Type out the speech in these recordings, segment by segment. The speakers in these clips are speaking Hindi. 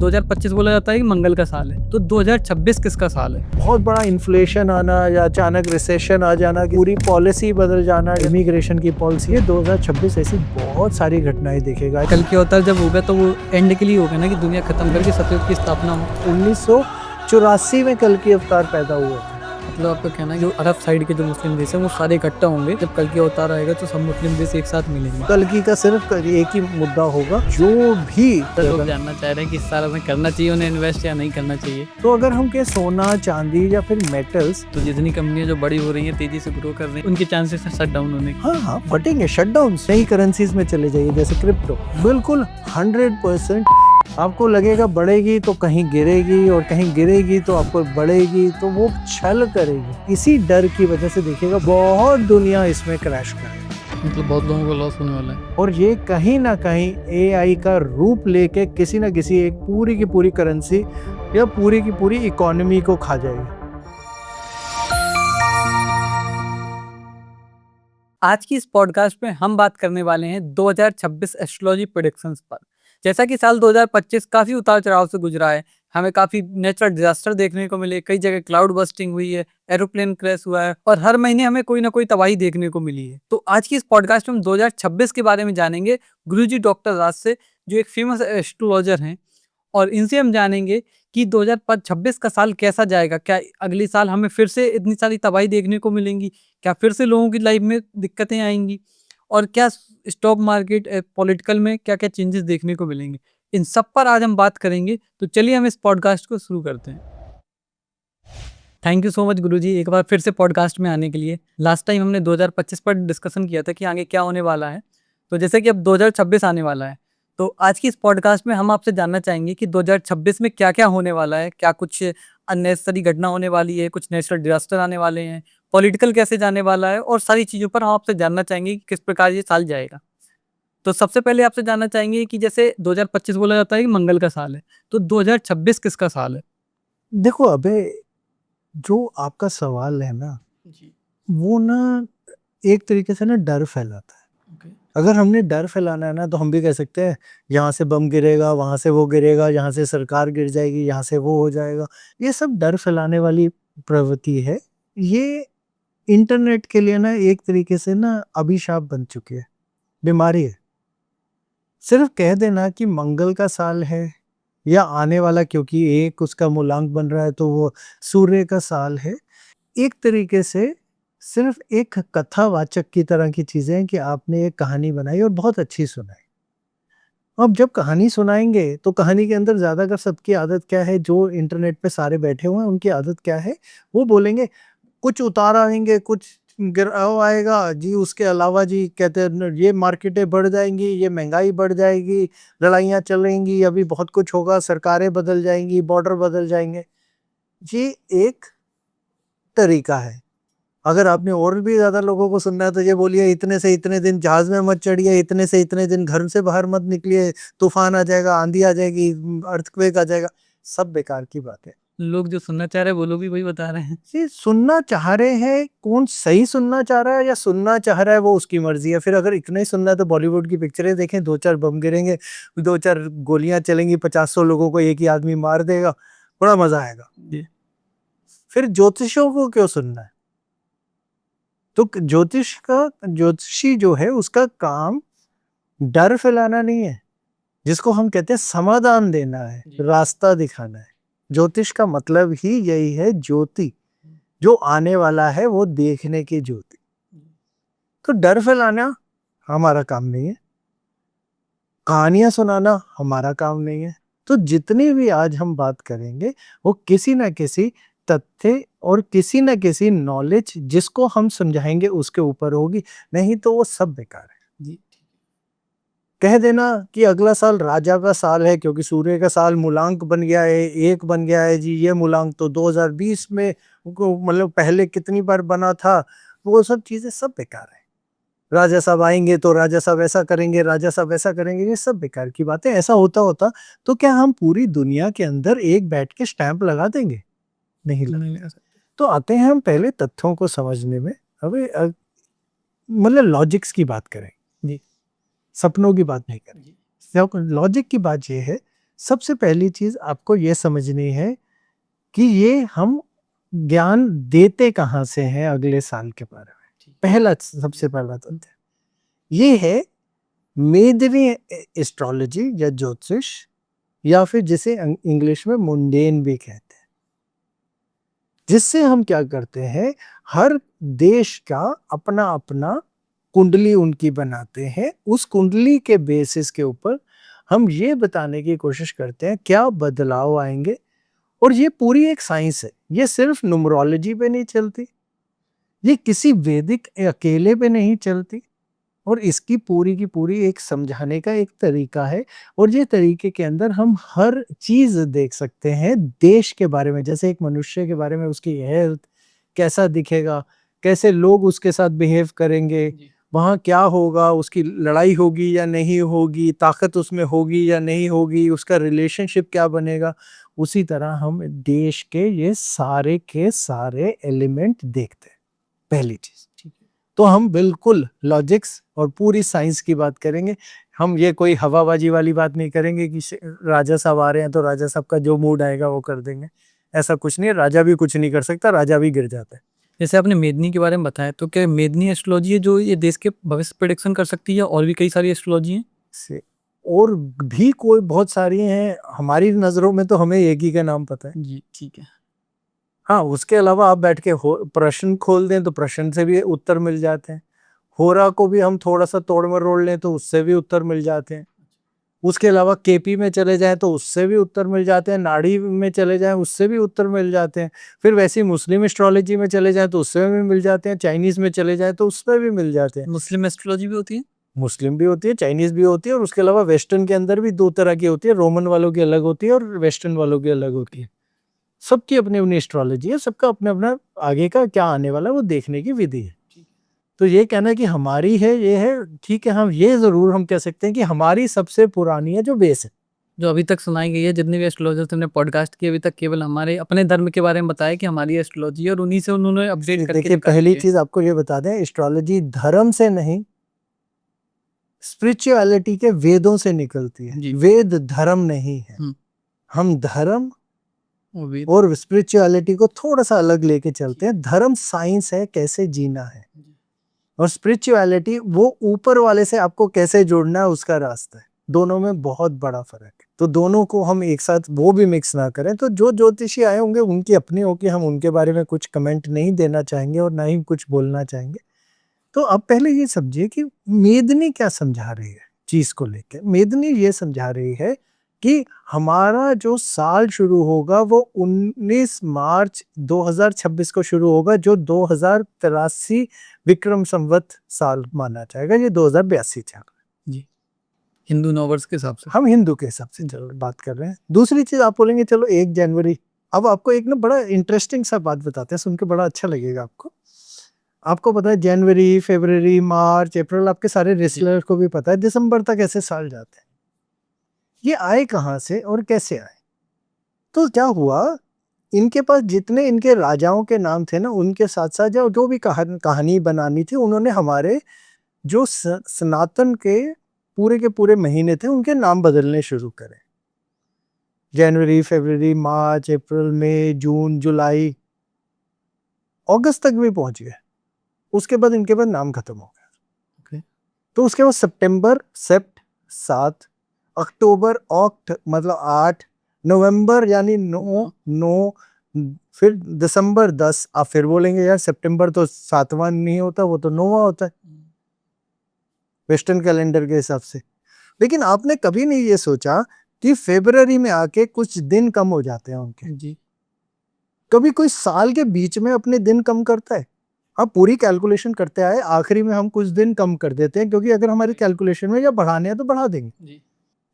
2025 बोला जाता है कि मंगल का साल है, तो 2026 किसका साल है? बहुत बड़ा इन्फ्लेशन आना या अचानक रिसेशन आ जाना, पूरी पॉलिसी बदल जाना, इमिग्रेशन की पॉलिसी, ये 2026 ऐसी बहुत सारी घटनाएं देखेगा। कल के अवतार जब होगा तो वो एंड के लिए होगा ना, कि दुनिया खत्म करके सतयुग की स्थापना हो। 1984 में कल की अवतार पैदा हुआ था। मतलब आपका कहना है जो अरब साइड के जो मुस्लिम देश हैं वो सारे इकट्ठा होंगे, जब कल की अवतार आएगा तो सब मुस्लिम देश एक साथ मिलेंगे। कल की का सिर्फ एक ही मुद्दा होगा, जो भी तो लोग जानना चाह रहे हैं कि इस साल हमें करना चाहिए उन्हें इन्वेस्ट या नहीं करना चाहिए। तो अगर हम कहें सोना चांदी या फिर मेटल्स, तो जितनी कंपनियां जो बड़ी हो रही हैं, तेजी से ग्रो कर रही हैं, उनके चांसेस हैं शट डाउन होने के। हाँ फटेंगे, शटडाउन। नई करेंसीज में चले जाइए जैसे क्रिप्टो, बिल्कुल 100% आपको लगेगा बढ़ेगी तो कहीं गिरेगी, और कहीं गिरेगी तो आपको बढ़ेगी, तो वो छल करेगी। इसी डर की वजह से देखिएगा बहुत दुनिया इसमें क्रैश करेगी। मतलब बहुत लोगों को लॉस होने वाला है। और ये कहीं ना कहीं एआई का रूप लेके किसी ना किसी एक पूरी की पूरी करेंसी या पूरी की पूरी इकोनॉमी को खा जाएगी। आज की इस पॉडकास्ट में हम बात करने वाले हैं 2026 एस्ट्रोलॉजी प्रेडिक्शंस पर। जैसा कि साल 2025 काफी उतार चढ़ाव से गुजरा है, हमें काफी नेचुरल डिजास्टर देखने को मिले, कई जगह क्लाउड बस्टिंग हुई है, एरोप्लेन क्रैश हुआ है, और हर महीने हमें कोई ना कोई तबाही देखने को मिली है। तो आज की इस पॉडकास्ट में हम 2026 के बारे में जानेंगे गुरुजी डॉक्टर राज से, जो एक फेमस एस्ट्रोलॉजर हैं, और इनसे हम जानेंगे कि 2026 का साल कैसा जाएगा। क्या अगले साल हमें फिर से इतनी सारी तबाही देखने को मिलेंगी? क्या फिर से लोगों की लाइफ में दिक्कतें आएंगी? और क्या स्टॉक मार्केट पॉलिटिकल में क्या क्या चेंजेस देखने को मिलेंगे? इन सब पर आज हम बात करेंगे। तो चलिए हम इस पॉडकास्ट को शुरू करते हैं। थैंक यू सो मच गुरुजी, एक बार फिर से पॉडकास्ट में आने के लिए। लास्ट टाइम हमने 2025 पर डिस्कशन किया था कि आगे क्या होने वाला है, तो जैसे कि अब 2026 आने वाला है, तो आज की इस पॉडकास्ट में हम आपसे जानना चाहेंगे कि 2026 में क्या क्या होने वाला है। क्या कुछ अननेसेसरी घटना होने वाली है, कुछ नेचुरल डिजास्टर आने वाले हैं, पॉलिटिकल कैसे जाने वाला है, और सारी चीज़ों पर हम आपसे जानना चाहेंगे कि किस प्रकार ये साल जाएगा। तो सबसे पहले आपसे जानना चाहेंगे कि जैसे 2025 बोला जाता है कि मंगल का साल है, तो 2026 किसका साल है? देखो अबे, जो आपका सवाल है ना, जी। वो ना एक तरीके से ना डर फैलाता है। अगर हमने डर फैलाना है ना, तो हम भी कह सकते हैं यहाँ से बम गिरेगा, वहां से वो गिरेगा, यहाँ से सरकार गिर जाएगी, यहाँ से वो हो जाएगा। ये सब डर फैलाने वाली प्रवृत्ति है। ये इंटरनेट के लिए ना एक तरीके से ना अभिशाप बन चुकी है, बीमारी है। सिर्फ कह देना कि मंगल का साल है या आने वाला, क्योंकि एक उसका मूलांक बन रहा है तो वो सूर्य का साल है, एक तरीके से सिर्फ एक कथावाचक की तरह की चीजें हैं कि आपने एक कहानी बनाई और बहुत अच्छी सुनाई। अब जब कहानी सुनाएंगे तो कहानी के अंदर ज्यादातर सबकी आदत क्या है, जो इंटरनेट पे सारे बैठे हुए हैं उनकी आदत क्या है, वो बोलेंगे कुछ उतार आएंगे, कुछ गिराव आएगा जी, उसके अलावा जी कहते हैं ये मार्केटें बढ़ जाएंगी, ये महंगाई बढ़ जाएगी, लड़ाइयाँ चलेंगी, अभी बहुत कुछ होगा, सरकारें बदल जाएंगी, बॉर्डर बदल जाएंगे। ये एक तरीका है। अगर आपने और भी ज्यादा लोगों को सुनना है तो ये बोलिए इतने से इतने दिन जहाज में मत चढ़िए, इतने से इतने दिन घर से बाहर मत निकलिए, तूफान आ जाएगा, आंधी आ जाएगी, अर्थक्वेक आ जाएगा। सब बेकार की बात है। लोग जो सुनना चाह रहे हैं वो लोग भी वही बता रहे हैं। ये सुनना चाह रहे हैं, कौन सही सुनना चाह रहा है या सुनना चाह रहा है वो उसकी मर्जी है। फिर अगर इतना ही सुनना है तो बॉलीवुड की पिक्चरें देखें, 2-4 बम गिरेंगे, 2-4 गोलियां चलेंगी, 50-100 लोगों को एक ही आदमी मार देगा, बड़ा मजा आएगा। जी। फिर ज्योतिषियों को क्यों सुनना है? तो ज्योतिषी जो है उसका काम डर फैलाना नहीं है, जिसको हम कहते हैं समाधान देना है, जी। रास्ता दिखाना है। ज्योतिष का मतलब ही यही है, ज्योति, जो आने वाला है वो देखने की ज्योति। तो डर फैलाना हमारा काम नहीं है, कहानियां सुनाना हमारा काम नहीं है। तो जितनी भी आज हम बात करेंगे वो किसी ना किसी तथ्य और किसी ना किसी नॉलेज जिसको हम समझाएंगे उसके ऊपर होगी, नहीं तो वो सब बेकार है। जी। कह देना कि अगला साल राजा का साल है क्योंकि सूर्य का साल मूलांक बन गया है, एक बन गया है जी, ये मूलांक तो 2020 में मतलब पहले कितनी बार बना था, वो सब चीजें सब बेकार है। राजा साहब आएंगे तो राजा साहब ऐसा करेंगे, राजा साहब ऐसा करेंगे, ये सब बेकार की बातें। ऐसा होता होता तो क्या हम पूरी दुनिया के अंदर एक बैठ के स्टैंप लगा देंगे? नहीं लगा। तो आते हैं हम पहले तथ्यों को समझने में। अबे मतलब लॉजिक्स की बात करें जी, सपनों की बात नहीं करें। लॉजिक की बात यह है सबसे पहली चीज आपको ये समझनी है कि ये हम ज्ञान देते कहाँ से हैं अगले साल के बारे में। पहला सबसे पहला तथ्य ये है, मेदनी एस्ट्रोलॉजी या ज्योतिष, या फिर जिसे इंग्लिश में मुंडेन भी कहते हैं, जिससे हम क्या करते हैं, हर देश का अपना अपना कुंडली उनकी बनाते हैं। उस कुंडली के बेसिस के ऊपर हम ये बताने की कोशिश करते हैं क्या बदलाव आएंगे। और ये पूरी एक साइंस है, ये सिर्फ न्यूमरोलॉजी पे नहीं चलती, ये किसी वैदिक अकेले पे नहीं चलती, और इसकी पूरी की पूरी एक समझाने का एक तरीका है। और ये तरीके के अंदर हम हर चीज देख सकते हैं देश के बारे में, जैसे एक मनुष्य के बारे में, उसकी हेल्थ कैसा दिखेगा, कैसे लोग उसके साथ बिहेव करेंगे, वहाँ क्या होगा, उसकी लड़ाई होगी या नहीं होगी, ताकत उसमें होगी या नहीं होगी, उसका रिलेशनशिप क्या बनेगा। उसी तरह हम देश के ये सारे के सारे एलिमेंट देखते हैं, पहली चीज। तो हम बिल्कुल लॉजिक्स और पूरी साइंस की बात करेंगे। हम ये कोई हवाबाजी वाली बात नहीं करेंगे कि राजा साहब आ रहे हैं तो राजा साहब का जो मूड आएगा वो कर देंगे, ऐसा कुछ नहीं है। राजा भी कुछ नहीं कर सकता, राजा भी गिर जाता है। जैसे आपने मेदनी के बारे में बताया, तो क्या मेदनी एस्ट्रोलॉजी है जो ये देश के भविष्य प्रेडिक्शन कर सकती है, और भी कई सारी एस्ट्रोलॉजी हैं? से और भी कोई बहुत सारी हैं, हमारी नजरों में तो हमें एक ही का नाम पता है। जी ठीक है। हाँ, उसके अलावा आप बैठ के प्रश्न खोल दें तो प्रश्न से भी उत्तर मिल जाते हैं। होरा को भी हम थोड़ा सा तोड़ मरोड़ लें तो उससे भी उत्तर मिल जाते हैं। उसके अलावा केपी में चले जाएं तो उससे भी उत्तर मिल जाते हैं, नाड़ी में चले जाएं उससे भी उत्तर मिल जाते हैं, फिर वैसे मुस्लिम एस्ट्रोलॉजी में चले जाएं तो उससे भी मिल जाते हैं, चाइनीज में चले जाएं तो उसमें भी मिल जाते हैं। मुस्लिम एस्ट्रोलॉजी भी होती है? मुस्लिम भी होती है, चाइनीज भी होती है, और उसके अलावा वेस्टर्न के अंदर भी दो तरह की होती है, रोमन वालों की अलग होती है और वेस्टर्न वालों की अलग होती है। सबकी अपनी अपनी एस्ट्रोलॉजी है, सबका अपना अपना आगे का क्या आने वाला है वो देखने की विधि है। तो ये कहना कि हमारी है ये है, ठीक है, हम ये जरूर हम कह सकते हैं कि हमारी सबसे पुरानी है जो बेस है। जो अभी तक सुनाई गई है, जितने भी एस्ट्रोलॉजर्स ने पॉडकास्ट किए अभी तक, केवल हमारे अपने धर्म के बारे में बताया कि हमारी एस्ट्रोलॉजी है, और उन्हीं से उन्होंने अपडेट करके देखिए, दिखाई पहली है। चीज आपको ये बता दें, एस्ट्रोलॉजी धर्म से नहीं, स्पिरिचुअलिटी के वेदों से निकलती है। जी। वेद धर्म नहीं है। हम धर्म और स्पिरिचुअलिटी को थोड़ा सा अलग लेके चलते हैं। धर्म साइंस है, कैसे जीना है, और स्पिरिचुअलिटी वो ऊपर वाले से आपको कैसे जोड़ना है, उसका रास्ता है। दोनों में बहुत बड़ा फर्क है, तो दोनों को हम एक साथ वो भी मिक्स ना करें। तो जो ज्योतिषी आए होंगे उनकी अपनी होगी, हम उनके बारे में कुछ कमेंट नहीं देना चाहेंगे और ना ही कुछ बोलना चाहेंगे। तो अब पहले ये समझिए कि मेदनी क्या समझा रही है चीज को लेकर। मेदनी ये समझा रही है कि हमारा जो साल शुरू होगा वो 19 मार्च 2026 को शुरू होगा, जो 2083 विक्रम संवत साल माना जाएगा। ये 2082 चल रहा है जी, हिंदू नववर्ष के हिसाब से। हम हिंदू के हिसाब से चल बात कर रहे हैं। दूसरी चीज आप बोलेंगे चलो 1 जनवरी। अब आपको एक ना बड़ा इंटरेस्टिंग सा बात बताते हैं, सुन के बड़ा अच्छा लगेगा आपको। आपको पता है जनवरी, फरवरी, मार्च, अप्रैल, आपके सारे रेसलर को भी पता है दिसंबर तक ऐसे साल जाते हैं। ये आए कहाँ से और कैसे आए? तो क्या हुआ, इनके पास जितने इनके राजाओं के नाम थे ना, उनके साथ साथ जो भी कहानी बनानी थी, उन्होंने हमारे जो सनातन के पूरे महीने थे उनके नाम बदलने शुरू करे। जनवरी, फरवरी, मार्च, अप्रैल, मई, जून, जुलाई, अगस्त तक भी पहुंच गए। उसके बाद इनके बाद नाम खत्म हो गया। तो उसके बाद सितंबर सेप्ट 7, अक्टूबर ऑक्ट मतलब 8, नवंबर यानी 9, फिर दिसंबर 10। आप फिर बोलेंगे यार सितंबर तो 7वां नहीं होता, वो तो 9वां होता है वेस्टर्न कैलेंडर के हिसाब से। लेकिन आपने कभी नहीं ये सोचा कि फरवरी में आके कुछ दिन कम हो जाते हैं उनके। जी। कभी कोई साल के बीच में अपने दिन कम करता है? हम पूरी कैलकुलेशन करते आए, आखिरी में हम कुछ दिन कम कर देते हैं, क्योंकि अगर हमारी कैलकुलेशन में या बढ़ाने हैं तो बढ़ा देंगे।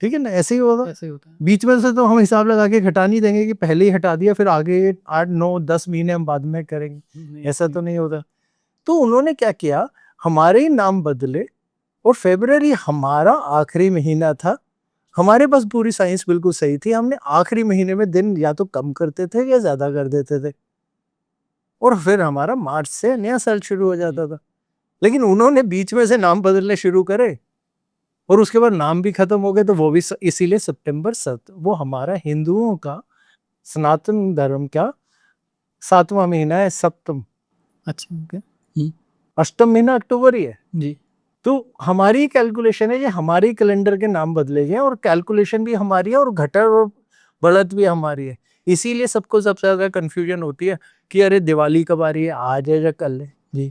ठीक है ना, ऐसे ही होगा। ऐसे ही होता है। बीच में से तो हम हिसाब लगा के घटा नहीं देंगे कि पहले ही हटा दिया, फिर आगे 8, 9, 10 महीने हम बाद में करेंगे, ऐसा तो नहीं होता। तो उन्होंने क्या किया, हमारे ही नाम बदले, और फरवरी हमारा आखिरी महीना था। हमारे पास पूरी साइंस बिल्कुल सही थी, हमने आखिरी महीने में दिन या तो कम करते थे या ज्यादा कर देते थे, और फिर हमारा मार्च से नया साल शुरू हो जाता था। लेकिन उन्होंने बीच में से नाम बदलने शुरू करे और उसके बाद नाम भी खत्म हो गए, तो वो भी इसीलिए सितंबर 7 वो हमारा हिंदुओं का सनातन धर्म का 7वां महीना है, सप्तम। अच्छा, ओके। अष्टम महीना अक्टूबर ही है। जी। तो हमारी कैलकुलेशन है, ये हमारी कैलेंडर के नाम बदले गए और कैलकुलेशन भी हमारी है और घटर और बढ़त भी हमारी है। इसीलिए सबको सबसे ज्यादा कंफ्यूजन होती है कि अरे दिवाली कब आ रही है, आज है या कल है। जी।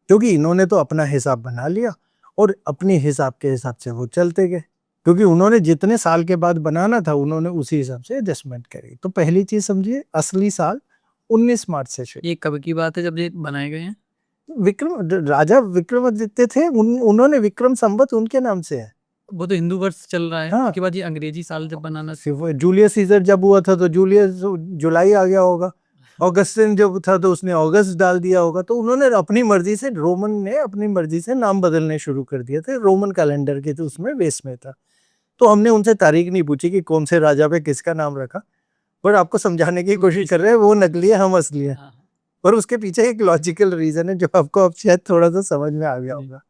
क्योंकि इन्होंने तो अपना हिसाब बना लिया और अपने हिसाब के हिसाब से वो चलते गए, क्योंकि उन्होंने जितने साल के बाद बनाना था उन्होंने उसी हिसाब से एडजस्टमेंट करी। तो पहली चीज समझिए, असली साल 19 मार्च से शुरू। ये कब की बात है जब ये बनाए गए हैं? राजा विक्रमादित्य थे, उन्होंने विक्रम संवत उनके नाम से है। वो तो हिंदू वर्ष चल रहा है, हाँ। उसके बाद ये अंग्रेजी साल जब बनाना जूलियस सीजर जब हुआ था तो जूलियस जुलाई आ गया होगा, ऑगस्टिन जब था तो उसने अगस्त डाल दिया होगा। तो उन्होंने अपनी मर्जी से, रोमन ने अपनी मर्जी से नाम बदलने शुरू कर दिए थे, रोमन कैलेंडर के तो उसमें बेस में था। तो हमने उनसे तारीख नहीं पूछी कि कौन से राजा पे किसका नाम रखा, पर आपको समझाने की कोशिश कर रहे हैं वो नकली है, हम असली है। हाँ। और उसके पीछे एक लॉजिकल रीजन है जो आपको अब शायद थोड़ा सा समझ में आ गया जी। होगा।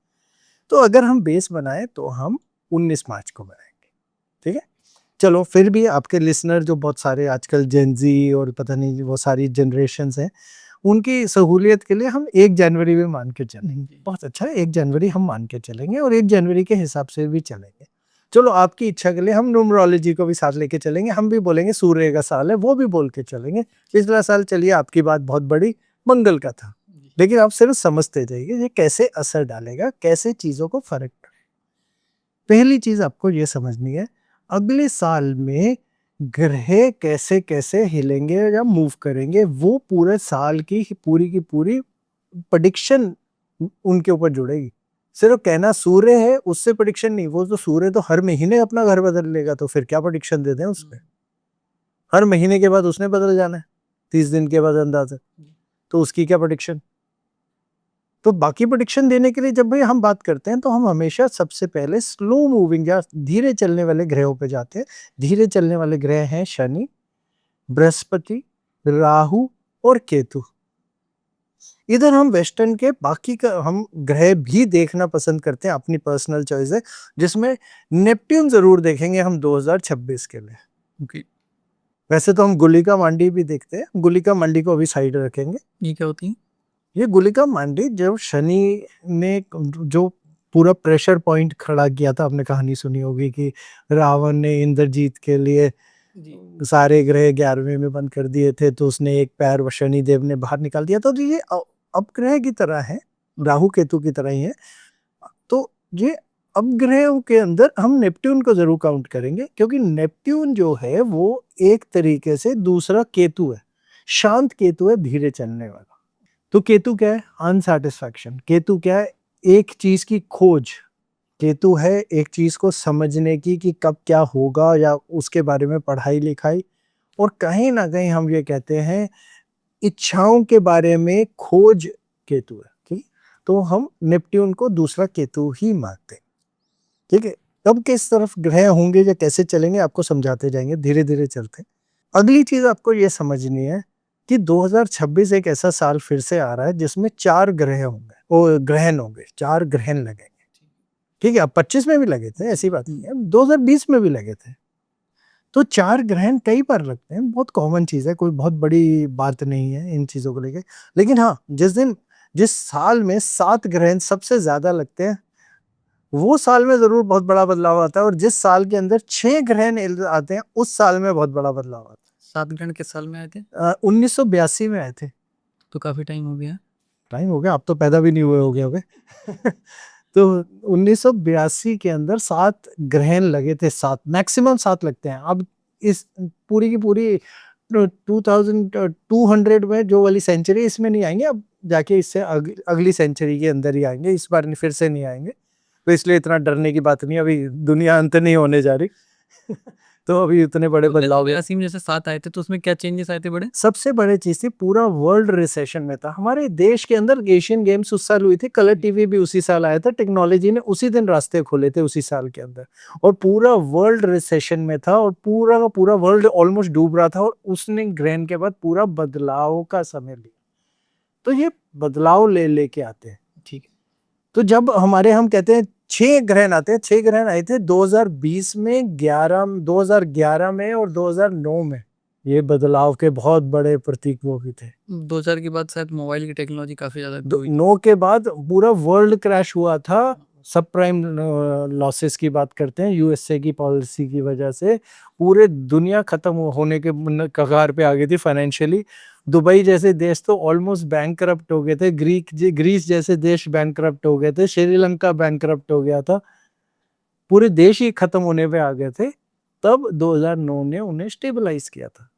तो अगर हम बेस बनाए तो हम 19 मार्च को बनाएंगे, ठीक है। चलो फिर भी आपके लिसनर जो बहुत सारे आजकल जेनजी और पता नहीं वो सारी जनरेशन्स हैं, उनकी सहूलियत के लिए हम 1 जनवरी में मान के चलेंगे। बहुत अच्छा है, 1 जनवरी हम मान के चलेंगे और 1 जनवरी के हिसाब से भी चलेंगे। चलो आपकी इच्छा के लिए हम न्यूमरोलॉजी को भी साथ लेके चलेंगे, हम भी बोलेंगे सूर्य का साल है, वो भी बोल के चलेंगे। पिछला साल चलिए आपकी बात बहुत बड़ी मंगल का था, लेकिन आप सिर्फ समझते जाइए ये कैसे असर डालेगा, कैसे चीजों को फर्क। पहली चीज आपको ये समझनी है, अगले साल में ग्रह कैसे कैसे हिलेंगे या मूव करेंगे, वो पूरे साल की पूरी प्रेडिक्शन उनके ऊपर जुड़ेगी। सिर्फ कहना सूर्य है उससे प्रेडिक्शन नहीं, वो तो सूर्य तो हर महीने अपना घर बदल लेगा, तो फिर क्या प्रेडिक्शन देते हैं उसमें। हर महीने के बाद उसने बदल जाना है, 30 दिन के बाद अंदाजा, तो उसकी क्या प्रेडिक्शन। तो बाकी प्रेडिक्शन देने के लिए जब भी हम बात करते हैं तो हम हमेशा सबसे पहले स्लो मूविंग या धीरे चलने वाले ग्रहों पे जाते हैं। धीरे चलने वाले ग्रह हैं शनि, बृहस्पति, राहु और केतु। इधर हम वेस्टर्न के बाकी का हम ग्रह भी देखना पसंद करते हैं, अपनी पर्सनल चॉइस है, जिसमें नेपट्यून जरूर देखेंगे हम 2026 के लिए। ओके। वैसे तो हम गुलिका मांडी भी देखते हैं, गुलिका मांडी को अभी साइड रखेंगे। ये क्या होती है? ये गुलिका मांडी जब शनि ने जो पूरा प्रेशर पॉइंट खड़ा किया था, आपने कहानी सुनी होगी कि रावण ने इंद्रजीत के लिए सारे ग्रह 11वें में बंद कर दिए थे, तो उसने एक पैर शनि देव ने बाहर निकाल दिया। तो ये अपग्रह की तरह है, राहु केतु की तरह ही है। तो ये अपग्रहों के अंदर हम नेपट्यून को जरूर काउंट करेंगे, क्योंकि नेपट्यून जो है वो एक तरीके से दूसरा केतु है, शांत केतु है, धीरे चलने वाला। तो केतु क्या है? अनसैटिस्फैक्शन। केतु क्या है? एक चीज की खोज। केतु है एक चीज को समझने की कि कब क्या होगा, या उसके बारे में पढ़ाई लिखाई। और कहीं ना कहीं हम ये कहते हैं इच्छाओं के बारे में खोज केतु है, ठीक। तो हम नेपट्यून को दूसरा केतु ही मानते हैं, ठीक है। कब किस तरफ ग्रह होंगे या कैसे चलेंगे आपको समझाते जाएंगे, धीरे धीरे चलते। अगली चीज आपको ये समझनी है कि 2026 एक ऐसा साल फिर से आ रहा है जिसमें 4 ग्रह होंगे, वो ग्रहण होंगे, 4 ग्रहण लगेंगे, ठीक है। अब 25 में भी लगे थे, ऐसी बात नहीं है, 2020 में भी लगे थे। तो 4 ग्रहण कई बार लगते हैं, बहुत कॉमन चीज है, कोई बहुत बड़ी बात नहीं है इन चीजों को लेके। लेकिन हाँ, जिस साल में 7 ग्रहण सबसे ज्यादा लगते हैं, वो साल में जरूर बहुत बड़ा बदलाव आता है। और जिस साल के अंदर 6 ग्रहण आते हैं, उस साल में बहुत बड़ा बदलाव आता है। 7 ग्रहण किस साल में आए थे? 1982 में आए थे। तो काफी टाइम हो गया। टाइम हो गया, आप तो पैदा भी नहीं हुए हो गए होगे। तो 1982 के अंदर 7 ग्रहण लगे थे, 7 मैक्सिमम 7 लगते हैं। अब इस पूरी की पूरी 2200 में जो वाली सेंचुरी, इसमें नहीं आएंगे, अब जाके इससे अगली सेंचुरी के अंदर ही आएंगे, इस बार फिर से नहीं आएंगे। तो इसलिए इतना डरने की बात नहीं, अभी दुनिया अंत नहीं होने जा रही। तो अभी इतने बड़े बदलाव हुए। असीम जैसे 7 आए थे तो उसमें क्या चेंजेस आए थे बड़े? सबसे बड़े चीज थी, पूरा वर्ल्ड रिसेशन में था। हमारे देश के अंदर एशियन गेम्स उस साल हुई थी, कलर टीवी भी उसी साल आया था, टेक्नोलॉजी ने उसी दिन रास्ते खोले थे उसी साल के अंदर। और पूरा वर्ल्ड रिसेशन में था और पूरा का पूरा वर्ल्ड ऑलमोस्ट डूब रहा था, और उसने ग्रहण के बाद पूरा बदलाव का समय लिया। तो ये बदलाव लेके आते हैं, ठीक है। तो जब हम कहते हैं 6 ग्रहण आते हैं। 6 ग्रहण आए थे 2020 में, 2011 में और 2009 में। ये बदलाव के बहुत बड़े प्रतीक वो भी थे। 2000 के बाद शायद मोबाइल की टेक्नोलॉजी काफी ज्यादा ग्रो हुई। 9 के बाद पूरा वर्ल्ड क्रैश हुआ था। सब प्राइम लॉसेस की बात करते हैं, यूएसए की पॉलिसी की वजह से पूरे दुनिया खत्म होने के कगार पे आ गई थी फाइनेंशियली। दुबई जैसे देश तो ऑलमोस्ट बैंकरप्ट हो गए थे, ग्रीस जैसे देश बैंकरप्ट हो गए थे, श्रीलंका बैंकरप्ट हो गया था, पूरे देश ही खत्म होने पे आ गए थे। तब 2009 ने उन्हें स्टेबलाइज किया था।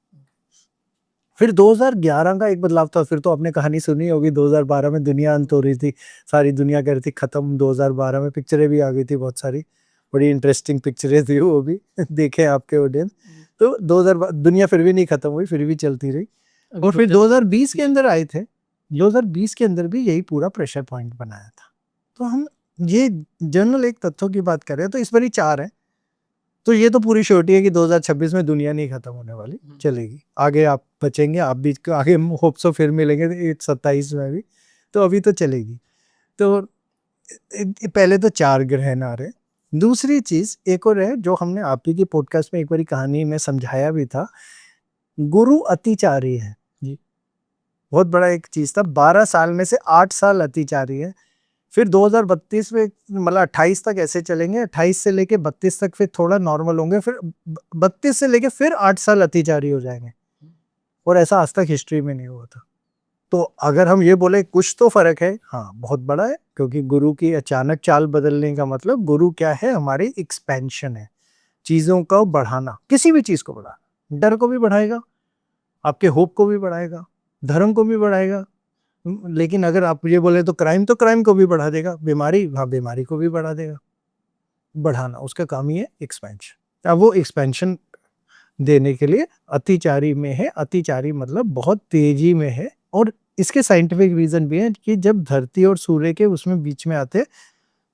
फिर 2011 का एक बदलाव था। फिर तो आपने कहानी सुनी होगी, 2012 में दुनिया अंत हो रही थी, सारी दुनिया कह रही थी खत्म। 2012 में पिक्चरें भी आ गई थी बहुत सारी, बड़ी इंटरेस्टिंग पिक्चरें थी वो भी देखे आपके ऑडियंस। तो 2000 दुनिया फिर भी नहीं खत्म हुई, फिर भी चलती रही। और फिर 2020 के अंदर आए थे। 2020 के अंदर भी यही पूरा प्रेशर पॉइंट बनाया था। तो हम ये जनरल एक तथ्यों की बात कर रहे हैं, तो इस बार ही 4 है। तो ये तो पूरी श्योरिटी है कि 2026 में दुनिया नहीं खत्म होने वाली, चलेगी आगे, आप बचेंगे, आप भी आगे होप सो फिर मिलेंगे 27 में भी, तो अभी तो चलेगी। तो पहले तो 4 ग्रहण आ रहे। दूसरी चीज एक और है जो हमने आप ही की पॉडकास्ट में एक बार कहानी में समझाया भी था, गुरु अतिचारी है जी। बहुत बड़ा एक चीज था, 12 साल में से 8 साल अतिचारी है। फिर 2032 में मतलब 28 तक ऐसे चलेंगे, 28 से लेके 32 तक फिर थोड़ा नॉर्मल होंगे, फिर 32 से लेके फिर 8 साल अतिचारी हो जाएंगे। और ऐसा आज तक हिस्ट्री में नहीं हुआ था। तो अगर हम ये बोले कुछ तो फर्क है, हाँ बहुत बड़ा है, क्योंकि गुरु की अचानक चाल बदलने का मतलब, गुरु क्या है, हमारी एक्सपेंशन है, चीजों को बढ़ाना, किसी भी चीज को बढ़ाना, डर को भी बढ़ाएगा, आपके होप को भी बढ़ाएगा, धर्म को भी बढ़ाएगा। लेकिन अगर आप ये बोले तो क्राइम को भी बढ़ा देगा, बीमारी, हाँ बीमारी को भी बढ़ा देगा। बढ़ाना उसका काम ही है, एक्सपेंशन। अब वो एक्सपेंशन देने के लिए अतिचारी में है। अतिचारी मतलब बहुत तेजी में है। और इसके साइंटिफिक रीजन भी है कि जब धरती और सूर्य के उसमें बीच में आते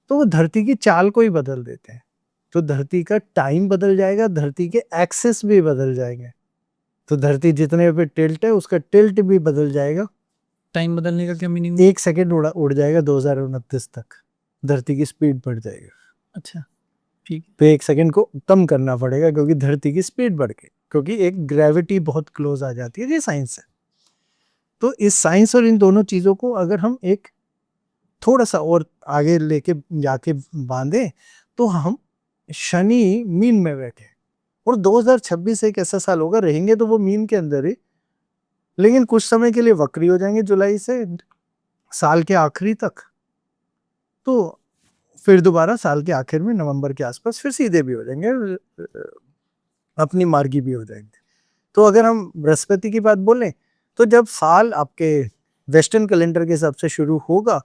तो वो धरती की चाल को ही बदल देते हैं। तो धरती का टाइम बदल जाएगा, धरती के एक्सेस भी बदल जाएंगे। तो धरती जितने पे टिल्ट है उसका टिल्ट भी बदल जाएगा। टाइम बदलने का क्या मीनिंग? 1 सेकेंड उड़ जाएगा 2029 तक, धरती की स्पीड बढ़ जाएगी। अच्छा ठीक है। तो 1 सेकेंड को कम करना पड़ेगा क्योंकि धरती की स्पीड बढ़ गई, क्योंकि एक ग्रेविटी बहुत क्लोज आ जाती है। ये साइंस है। तो इस साइंस और इन दोनों चीजों को अगर हम एक थोड़ा सा और आगे लेके जाके बांधे तो हम शनि मीन में बैठे, और 2026 एक ऐसा साल होगा, रहेंगे तो वो मीन के अंदर ही, लेकिन कुछ समय के लिए वक्री हो जाएंगे जुलाई से साल के आखिरी तक। तो फिर दोबारा साल के आखिर में नवंबर के आसपास फिर सीधे भी हो जाएंगे, अपनी मार्गी भी हो जाएंगे। तो अगर हम बृहस्पति की बात बोलें तो जब साल आपके वेस्टर्न कैलेंडर के हिसाब से शुरू होगा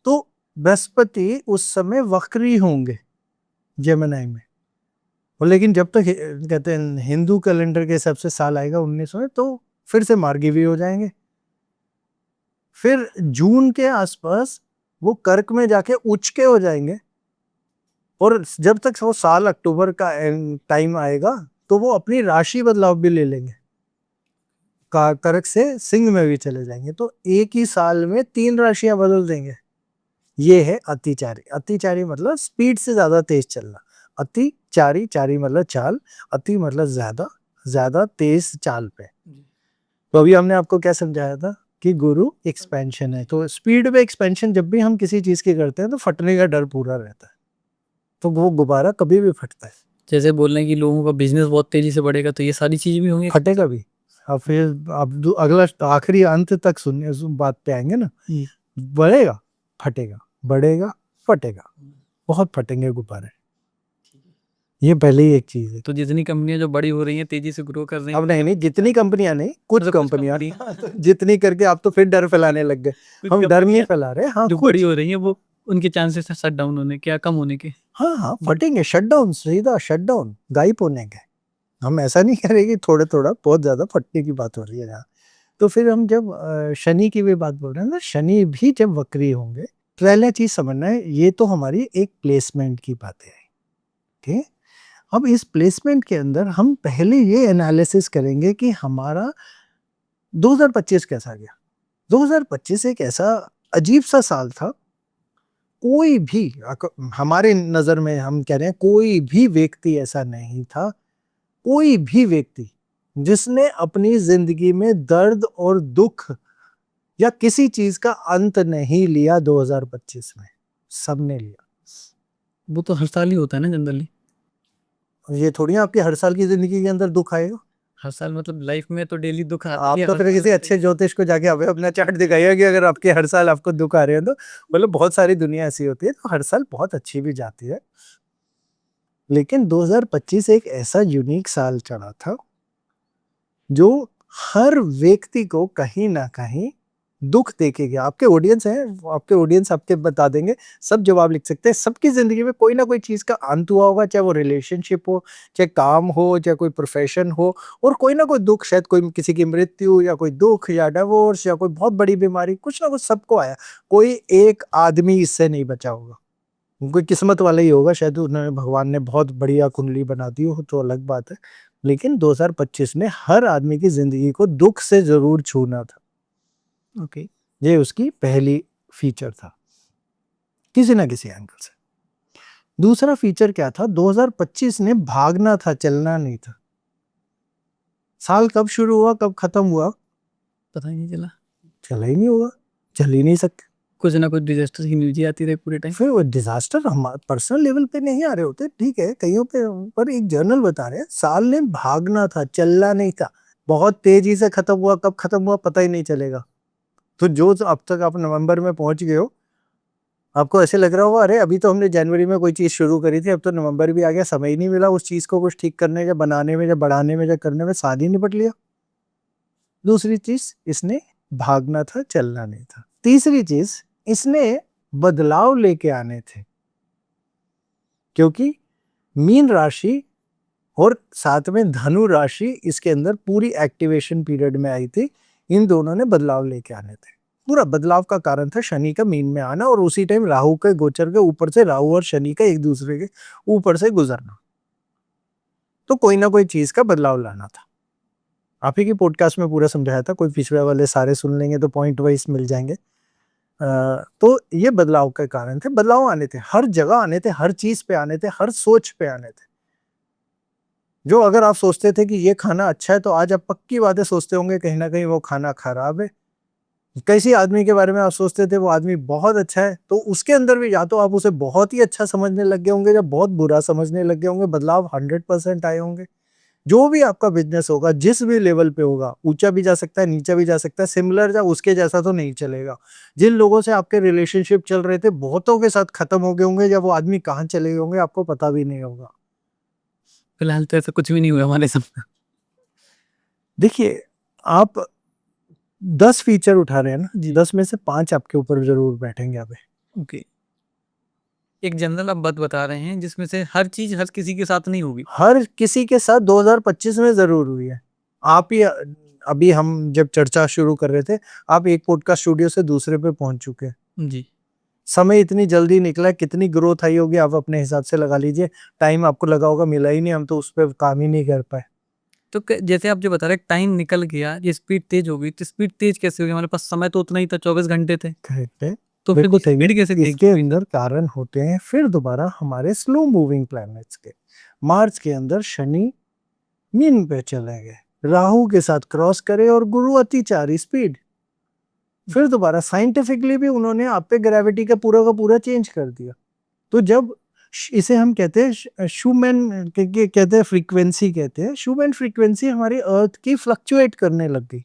तो बृहस्पति उस समय वक्री होंगे जेमिनी में। और लेकिन जब तक कहते हैं हिंदू कैलेंडर के हिसाब से साल आएगा 1900 में, तो फिर से मार्गी भी हो जाएंगे। फिर जून के आसपास वो कर्क में जाके उच्च के हो जाएंगे, और जब तक वो साल अक्टूबर का टाइम आएगा तो वो अपनी राशि बदलाव भी ले लेंगे, कर्क से सिंह में भी चले जाएंगे। तो एक ही साल में 3 राशियां बदल देंगे। ये है अतिचारी। अतिचारी मतलब स्पीड से ज्यादा तेज चलना। अतिचारी, चारी मतलब चाल, अति मतलब ज्यादा, ज्यादा तेज चाल पे। तो अभी हमने आपको क्या समझाया था कि गुरु एक्सपेंशन है। तो स्पीड पे एक्सपेंशन जब भी हम किसी चीज की करते हैं तो फटने का डर पूरा रहता है, तो वो गुब्बारा कभी भी फटता है। जैसे बोल रहे हैं कि लोगों का बिजनेस बहुत तेजी से बढ़ेगा, तो ये सारी चीजें भी होंगी। फटेगा भी। अब फिर आप अगला आखिरी अंत तक सुनने बात पे आएंगे ना, बढ़ेगा, फटेगा, बढ़ेगा, फटेगा, बहुत फटेंगे गुब्बारे। ये पहले ही एक चीज है। तो जितनी कंपनियां जो बड़ी हो रही हैं, तेजी से ग्रो कर रही हैं, अब नहीं, जितनी कंपनियां नहीं, कुछ मतलब कंपनियां जितनी करके आप तो फिर डर फैलाने लग गए। हम डर नहीं फैला रहे, हाँ जो कुछ बड़ी हो रही है वो, उनके चांसेस है शट डाउन होने के या कम होने के। हाँ हाँ फटेंगे, शटडाउन, सीधा शटडाउन, गायब होने के। हम ऐसा नहीं कह रहे कि थोड़ा थोड़ा बहुत ज्यादा फटने की बात हो रही है यहाँ। तो फिर हम जब शनि की भी बात बोल रहे हैं ना, शनि भी जब वक्री होंगे, पहले चीज समझना है, ये तो हमारी एक प्लेसमेंट की बातें है, ठीक है। अब इस प्लेसमेंट के अंदर हम पहले ये एनालिसिस करेंगे कि हमारा 2025 कैसा गया। 2025 एक ऐसा अजीब सा साल था, कोई भी हमारे नजर में हम कह रहे हैं, कोई भी व्यक्ति ऐसा नहीं था, कोई भी व्यक्ति जिसने अपनी जिंदगी में दर्द और दुख या किसी चीज का अंत नहीं लिया 2025 में। सबने लिया। वो तो हर साल ही होता है ना जनरली। ये थोड़ी आपकी हर साल की जिंदगी के अंदर दुख आएगा। हर साल मतलब लाइफ में तो डेली दुख आता आप ही है, तो हर फिर साल किसी तो अच्छे ज्योतिष को जाके हमें अपना चार्ट दिखाइए कि अगर आपके हर साल आपको दुख आ रहे हैं तो मतलब बहुत सारी दुनिया ऐसी होती है तो हर साल बहुत अच्छी भी जाती है। लेकिन 2025 एक ऐसा यूनिक साल चढ़ा था जो हर व्यक्ति को कहीं ना कहीं दुख देके गया। आपके ऑडियंस हैं, आपके ऑडियंस आपके बता देंगे, सब जवाब लिख सकते हैं। सबकी जिंदगी में कोई ना कोई चीज का अंत हुआ होगा, चाहे वो रिलेशनशिप हो, चाहे काम हो, चाहे कोई प्रोफेशन हो, और कोई ना कोई दुख, शायद कोई किसी की मृत्यु या कोई दुख या डिवोर्स या कोई बहुत बड़ी बीमारी, कुछ ना कुछ सबको आया। कोई एक आदमी इससे नहीं बचा होगा। कोई किस्मत वाला ही होगा, शायद उन्होंने, भगवान ने बहुत बढ़िया कुंडली बना दी हो तो अलग बात है। लेकिन 2025 ने हर आदमी की जिंदगी को दुख से जरूर छूना था। ओके। ये उसकी पहली फीचर था किसी ना किसी एंगल से। दूसरा फीचर क्या था? 2025 ने भागना था, चलना नहीं था। साल कब शुरू हुआ कब खत्म हुआ पता ही नहीं चला। चला ही नहीं होगा, चल ही नहीं सकते। कुछ ना कुछ डिजास्टर की न्यूज ही आती रही पूरे टाइम। फिर वो डिजास्टर हम पर्सनल लेवल पे नहीं आ रहे होते, ठीक है, कईयों पे, पर एक जर्नल बता रहे हैं साल ने भागना था, चलना नहीं था। बहुत तेजी से खत्म हुआ, कब खत्म हुआ पता ही नहीं चलेगा। तो जो अब तक आप नवंबर में पहुंच गए हो, आपको ऐसे लग रहा होगा अरे अभी तो हमने जनवरी में कोई चीज शुरू करी थी, अब तो नवंबर भी आ गया, समय ही नहीं मिला उस चीज को कुछ ठीक करने या बनाने में या बढ़ाने में या करने में, साल ही निपट लिया। दूसरी चीज, इसने भागना था, चलना नहीं था। तीसरी चीज, इसने बदलाव लेके आने थे, क्योंकि मीन राशि और साथ में धनु राशि इसके अंदर पूरी एक्टिवेशन पीरियड में आई थी। इन दोनों ने बदलाव लेके आने थे। पूरा बदलाव का कारण था शनि का मीन में आना, और उसी टाइम राहु के गोचर के ऊपर से, राहु और शनि का एक दूसरे के ऊपर से गुजरना। तो कोई ना कोई चीज का बदलाव लाना था। आप ही की पॉडकास्ट में पूरा समझाया था, कोई पिछले वाले सारे सुन लेंगे तो पॉइंट वाइज मिल जाएंगे। तो ये बदलाव के कारण थे, बदलाव आने थे, हर जगह आने थे, हर चीज पे आने थे, हर सोच पे आने थे। जो अगर आप सोचते थे कि ये खाना अच्छा है, तो आज आप पक्की बातें सोचते होंगे कहीं ना कहीं वो खाना खराब है। किसी आदमी के बारे में आप सोचते थे वो आदमी बहुत अच्छा है, तो उसके अंदर भी या तो आप उसे बहुत ही अच्छा समझने लग गए होंगे या बहुत बुरा समझने लग गए होंगे। बदलाव 100% आए होंगे। जो भी आपका बिजनेस होगा, जिस भी लेवल पे होगा, ऊंचा भी जा सकता है, नीचा भी जा सकता है, सिमिलर या उसके जैसा तो नहीं चलेगा। जिन लोगों से आपके रिलेशनशिप चल रहे थे, बहुतों के साथ खत्म हो गए होंगे, या वो आदमी कहाँ चले गए होंगे आपको पता भी नहीं होगा। फिलहाल तो ऐसा कुछ भी नहीं हुआ हमारे साथ। देखिए, आप 10 फीचर उठा रहे हैं ना, जी। 10 में से 5 आपके ऊपर जरूर बैठेंगे अभी। ओके। एक जनरल आप बात बता रहे हैं जिसमें से हर चीज हर किसी के साथ नहीं होगी। हर किसी के साथ 2025 में जरूर हुई है। आप ही, अभी हम जब चर्चा शुरू कर रहे थे, आप एक पॉडकास्ट स्टूडियो से दूसरे पे पहुंच चुके हैं। जी। समय इतनी जल्दी निकला है, कितनी ग्रोथ आई होगी आप अपने हिसाब से लगा लीजिए। टाइम आपको लगा होगा मिला ही नहीं, हम तो उस पर काम ही नहीं कर पाए। तो जैसे आप जो बता रहे टाइम निकल गया, ये स्पीड तेज हो गई, तो स्पीड तेज कैसे हो गई? हमारे पास समय तो उतना ही था, 24 घंटे थे। करेक्ट है, तो फिर बिल्कुल सही है। स्पीड कैसे देगी इसके स्पीड? अंदर कारण होते हैं फिर दोबारा हमारे स्लो मूविंग प्लैनेट्स के। मार्च के अंदर शनि मीन पे चले गए, राहु के साथ क्रॉस करे, और गुरु अतिचारी स्पीड। फिर दोबारा साइंटिफिकली भी उन्होंने आप पे ग्रेविटी का पूरा चेंज कर दिया। तो जब इसे हम कहते हैं शूमैन, कहते हैं फ्रीक्वेंसी, कहते हैं शूमैन फ्रीक्वेंसी हमारी अर्थ की फ्लक्चुएट करने लग गई।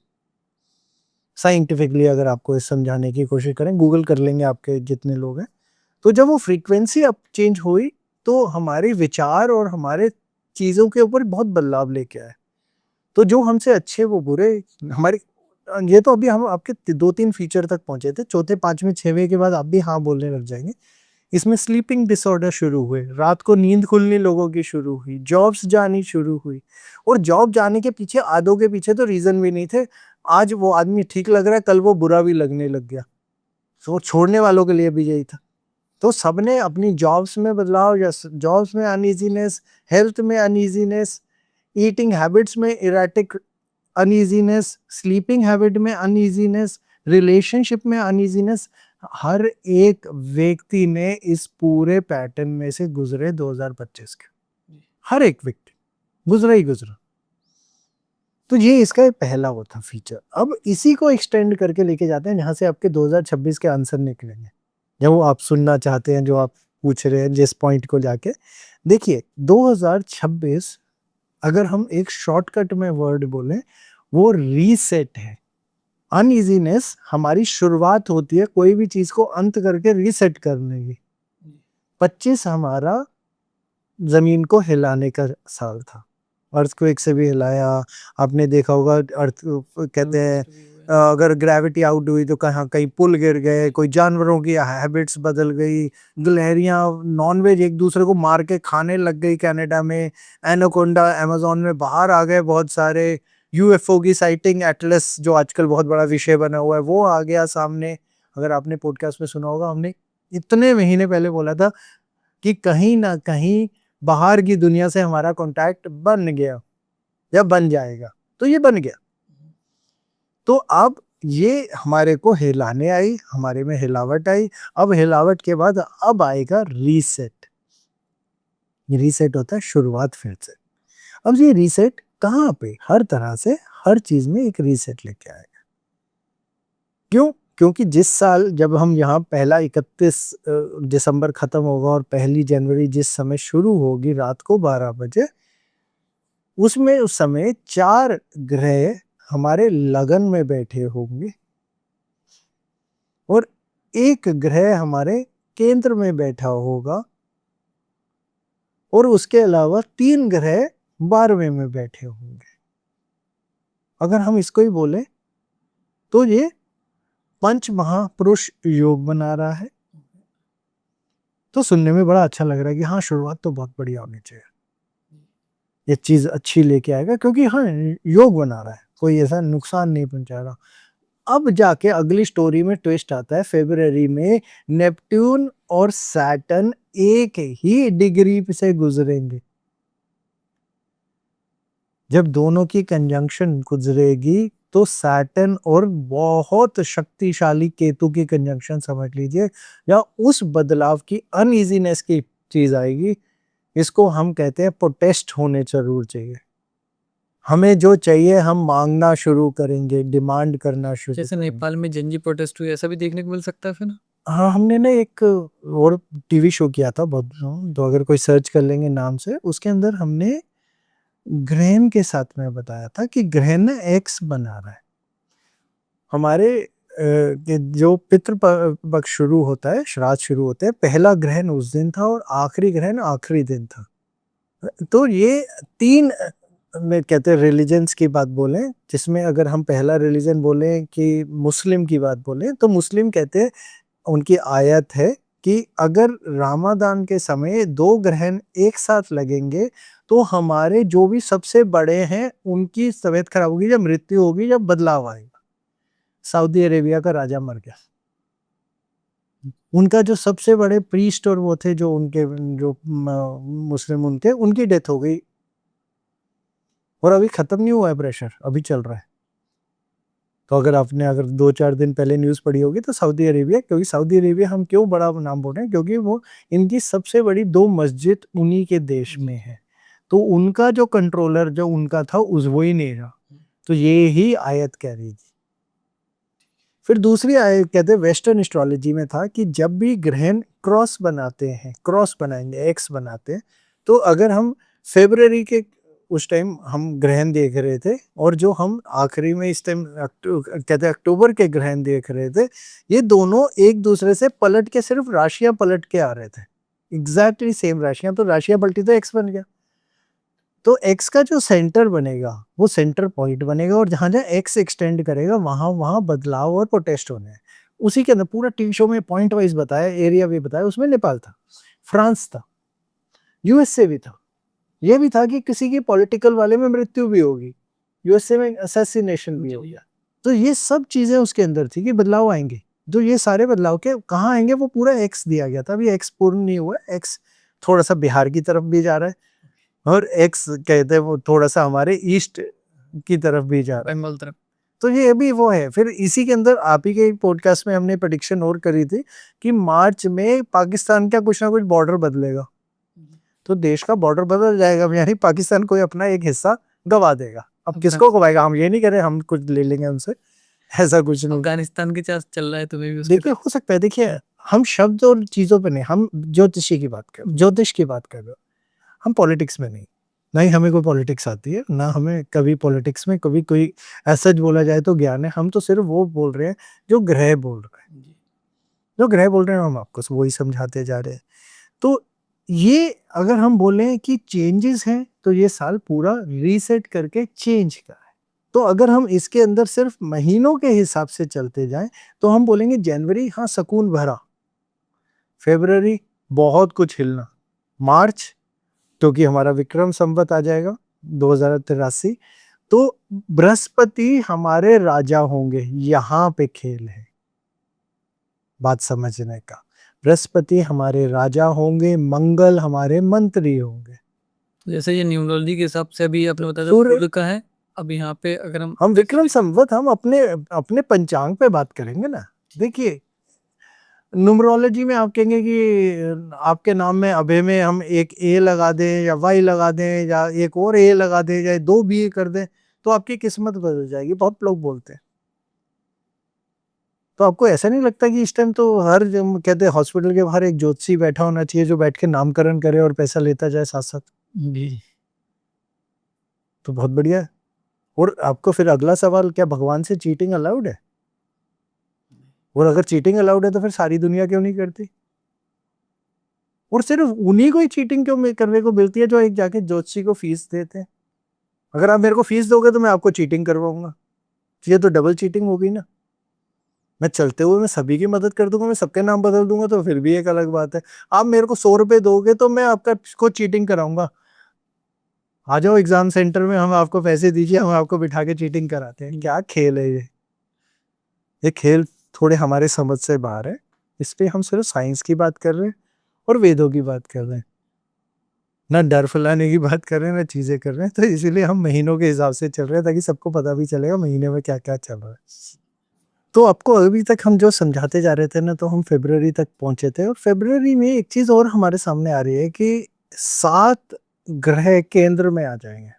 साइंटिफिकली अगर आपको इस समझाने की कोशिश करें, गूगल कर लेंगे आपके जितने लोग हैं, तो जब वो फ्रीक्वेंसी अब चेंज हुई, तो हमारे विचार और हमारे चीजों के ऊपर बहुत बदलाव लेके आए। तो जो हमसे अच्छे वो बुरे, हमारे, ये तो अभी हम आपके 2-3 फीचर तक पहुंचे थे, चौथे 5वें 6वें के बाद आप भी हाँ बोलने लग जाएंगे। इसमें स्लीपिंग डिसऑर्डर शुरू हुए, रात को नींद खुलनी लोगों की शुरू हुई, जॉब्स जानी शुरू हुई। और जॉब जाने के पीछे, आधों के पीछे तो रीजन भी नहीं थे। आज वो आदमी ठीक लग रहा है, कल वो बुरा भी लगने लग गया। तो छोड़ने वालों के लिए भी यही था। तो सबने अपनी जॉब्स में बदलाव, या जॉब्स में अनईजीनेस, हेल्थ में अनईजीनेस, ईटिंग हैबिट्स में इरेटिक अनईजीनेस, स्लीपिंग हैबिट में अनईजीनेस, रिलेशनशिप में अनईजीनेस, हर एक व्यक्ति ने इस पूरे पैटर्न में से गुजरे 2025 के, हर एक व्यक्ति गुजरा ही गुजरा। तो ये इसका एक पहला वो था फीचर। अब इसी को एक्सटेंड करके लेके जाते हैं जहां से आपके 2026 के आंसर निकलेंगे, जो वो आप सुनना चाहते हैं, जो आप पूछ रहे हैं जिस पॉइंट को जाके। देखिए 2026 अगर हम एक शॉर्टकट में वर्ड बोलें, वो रीसेट है। अनइजीनेस हमारी शुरुआत होती है कोई भी चीज को अंत करके रीसेट करने की। 25 हमारा जमीन को हिलाने का साल था, अर्थक्वेक से भी हिलाया। आपने देखा होगा अर्थ कहते हैं अगर ग्रेविटी आउट हुई तो कहाँ कहीं पुल गिर गए, कोई जानवरों की हैबिट्स बदल गई, गिलहरियां नॉनवेज एक दूसरे को मार के खाने लग गई कनाडा में, एनाकोंडा अमेज़न में बाहर आ गए बहुत सारे, यूएफओ की साइटिंग एटलस जो आजकल बहुत बड़ा विषय बना हुआ है वो आ गया सामने। अगर आपने पॉडकास्ट में सुना होगा, हमने इतने महीने पहले बोला था कि कहीं ना कहीं बाहर की दुनिया से हमारा कांटेक्ट बन गया या बन जाएगा, तो ये बन गया। तो अब ये हमारे को हिलाने आई, हमारे में हिलावट आई। अब हिलावट के बाद अब आएगा रीसेट। ये रीसेट होता है शुरुआत फिर से। अब ये रीसेट कहाँ पे, हर तरह से हर चीज में एक रीसेट लेके आएगा। क्यों? क्योंकि जिस साल जब हम यहाँ पहला 31 दिसंबर खत्म होगा और 1 जनवरी जिस समय शुरू होगी रात को 12 बजे, उसमें उस समय 4 ग्रह हमारे लगन में बैठे होंगे और एक ग्रह हमारे केंद्र में बैठा होगा और उसके अलावा 3 ग्रह 12वें में बैठे होंगे। अगर हम इसको ही बोले तो ये पंच महापुरुष योग बना रहा है। तो सुनने में बड़ा अच्छा लग रहा है कि हाँ शुरुआत तो बहुत बढ़िया होनी चाहिए, ये चीज अच्छी लेके आएगा, क्योंकि हाँ योग बना रहा है, कोई ऐसा नुकसान नहीं पहुंचा रहा। अब जाके अगली स्टोरी में ट्विस्ट आता है। फरवरी में नेपट्टून और सैटर्न एक ही डिग्री से गुजरेंगे। जब दोनों की कंजंक्शन गुजरेगी तो सैटर्न और बहुत शक्तिशाली केतु की कंजंक्शन समझ लीजिए, या उस बदलाव की अनइजीनेस की चीज आएगी। इसको हम कहते हैं प्रोटेस्ट होने जरूर चाहिए। हमें जो चाहिए हम मांगना शुरू करेंगे, डिमांड करना शुरू जैसे करेंगे। नेपाल में जनजी प्रोटेस्ट हुई, ऐसा भी देखने को मिल सकता है फिर ना? हाँ, हमने ना एक और टीवी शो किया था बहुत, तो अगर कोई सर्च कर लेंगे नाम से, उसके अंदर हमने ग्रहण के साथ में बताया था कि ग्रहण एक्स बना रहा है। हमारे जो पितृ पक्ष शुरू होता है, श्राद्ध शुरू होते हैं, पहला ग्रहण उस दिन था और आखिरी ग्रहण आखिरी दिन था। तो ये 3 में कहते हैं रिलीजन्स की बात बोलें, जिसमें अगर हम पहला रिलीजन बोलें कि मुस्लिम की बात बोलें, तो मुस्लिम कहते हैं, उनकी आयत है कि अगर रामादान के समय 2 ग्रहण एक साथ लगेंगे तो हमारे जो भी सबसे बड़े हैं उनकी तबीयत खराब होगी, जब मृत्यु होगी, जब बदलाव आएगा। सऊदी अरेबिया का राजा मर गया, उनका जो सबसे बड़े प्रीस्ट और वो थे जो उनके जो मुस्लिम उनके उनकी डेथ हो गई, और अभी खत्म नहीं हुआ है प्रेशर, अभी चल रहा है। तो अगर आपने अगर 2-4 दिन पहले न्यूज़ पढ़ी होगी तो सऊदी अरेबिया, क्योंकि सऊदी अरेबिया हम क्यों बड़ा नाम बोल रहे हैं, क्योंकि वो इनकी सबसे बड़ी 2 मस्जिद उन्हीं के देश में है। तो उनका जो कंट्रोलर जो उनका था उस वो ही नहीं रहा। तो ये ही आयत कह रही थी। फिर दूसरी आयत कहते हैं वेस्टर्न एस्ट्रोलॉजी में था कि जब भी ग्रहण क्रॉस बनाते हैं, क्रॉस बनाएंगे, एक्स बनाते हैं, तो अगर हम फरवरी के उस टाइम हम ग्रहण देख रहे थे और जो हम आखिरी में इस टाइम कहते हैं अक्टूबर के ग्रहण देख रहे थे, ये दोनों एक दूसरे से पलट के सिर्फ राशियां पलट के आ रहे थे, एग्जैक्टली सेम राशियां। तो राशियां पलटी तो एक्स बन गया। तो एक्स का जो सेंटर बनेगा वो सेंटर पॉइंट बनेगा, और जहां जहां एक्स एक्सटेंड करेगा वहां वहां बदलाव और प्रोटेस्ट होने हैं। उसी के अंदर पूरा टीवी शो में पॉइंट वाइज बताया, एरिया भी बताया। उसमें नेपाल था, फ्रांस था, यूएसए भी था, ये भी था कि किसी की पॉलिटिकल वाले में मृत्यु भी होगी, यूएसए में असैसिनेशन भी हो गया। तो ये सब चीजें उसके अंदर थी कि बदलाव आएंगे। जो ये सारे बदलाव के कहाँ आएंगे वो पूरा एक्स दिया गया था। अभी एक्स पूर्ण नहीं हुआ, एक्स थोड़ा सा बिहार की तरफ भी जा रहा है, और एक्स कहते हैं वो थोड़ा सा हमारे ईस्ट की तरफ भी जा रहा है। बंगाल तरफ। तो ये भी वो है। फिर इसी के अंदर आप ही के पॉडकास्ट में हमने प्रेडिक्शन और करी थी कि मार्च में पाकिस्तान का कुछ ना कुछ बॉर्डर बदलेगा, तो देश का बॉर्डर बदल जाएगा, यानी पाकिस्तान कोई अपना एक हिस्सा गवा देगा। अब किसको गवाएगा, हम ये नहीं कह रहे हम कुछ ले लेंगे उनसे, ऐसा कुछ नहीं। अफगानिस्तान के चांस चल रहा है तुम्हें भी देखिए हो सकता है, देखिए हम शब्द और चीजों पे नहीं, हम ज्योतिषी की बात कर, ज्योतिष की बात कर रहे हो, हम पॉलिटिक्स में नहीं, ना ही हमें कोई पॉलिटिक्स आती है, ना हमें कभी पॉलिटिक्स में कभी कोई ऐसा बोला जाए तो ज्ञान है। हम तो सिर्फ वो बोल रहे हैं जो ग्रह बोल रहे हैं, जो ग्रह बोल रहे हैं हम आपको वही समझाते जा रहे हैं। तो ये अगर हम बोलें कि चेंजेस हैं तो ये साल पूरा रीसेट करके चेंज का है। तो अगर हम इसके अंदर सिर्फ महीनों के हिसाब से चलते जाएं तो हम बोलेंगे जनवरी हाँ सुकून भरा, फरवरी बहुत कुछ हिलना, मार्च क्योंकि हमारा विक्रम संवत आ जाएगा 2083, तो बृहस्पति हमारे राजा होंगे, यहाँ पे खेल है बात समझने का। बृहस्पति हमारे राजा होंगे, मंगल हमारे मंत्री होंगे। तो जैसे ये न्यूमरोलॉजी के हिसाब से अभी आपने बताया सूर्य सूर्य का है, अब यहाँ पे अगर हम विक्रम संवत हम अपने अपने पंचांग पे बात करेंगे ना। देखिए न्यूमरोलॉजी में आप कहेंगे कि आपके नाम में अभय में हम एक ए लगा दें या वाई लगा दें या एक और ए लगा दें या दो बी कर दें तो आपकी किस्मत बदल जाएगी, बहुत लोग बोलते हैं। तो आपको ऐसा नहीं लगता कि इस टाइम तो हर कहते हैं हॉस्पिटल के बाहर एक ज्योतिषी बैठा होना चाहिए जो बैठ के नामकरण करे और पैसा लेता जाए साथ साथ? जी तो बहुत बढ़िया है। और आपको फिर अगला सवाल, क्या भगवान से चीटिंग अलाउड है? और अगर चीटिंग अलाउड है तो फिर सारी दुनिया क्यों नहीं करती? और सिर्फ उन्हीं को ही चीटिंग क्यों करने को मिलती है जो एक जाके ज्योतिषी को फीस देते हैं? अगर आप मेरे को फीस दोगे तो मैं आपको चीटिंग करवाऊंगा, ये तो डबल चीटिंग हो गई ना। मैं चलते हुए मैं सभी की मदद कर दूंगा, मैं सबके नाम बदल दूंगा तो फिर भी एक अलग बात है। आप मेरे को 100 रुपए दोगे तो मैं आपका को चीटिंग कराऊंगा। आ जाओ एग्जाम सेंटर में, हम आपको पैसे दीजिए, हम आपको बिठा के चीटिंग कराते हैं। क्या खेल है ये खेल थोड़े हमारे समझ से बाहर है। इस पे हम सिर्फ साइंस की बात कर रहे हैं और वेदों की बात कर रहे हैं, ना डर फैलाने की बात कर रहे हैं, ना चीजें कर रहे हैं। तो इसीलिए हम महीनों के हिसाब से चल रहे हैं ताकि सबको पता भी चलेगा महीने में क्या क्या चल रहा है। तो आपको अभी तक हम जो समझाते जा रहे थे ना, तो हम फरवरी तक पहुंचे थे और फरवरी में एक चीज और हमारे सामने आ रही है कि 7 ग्रह केंद्र में आ जाएंगे।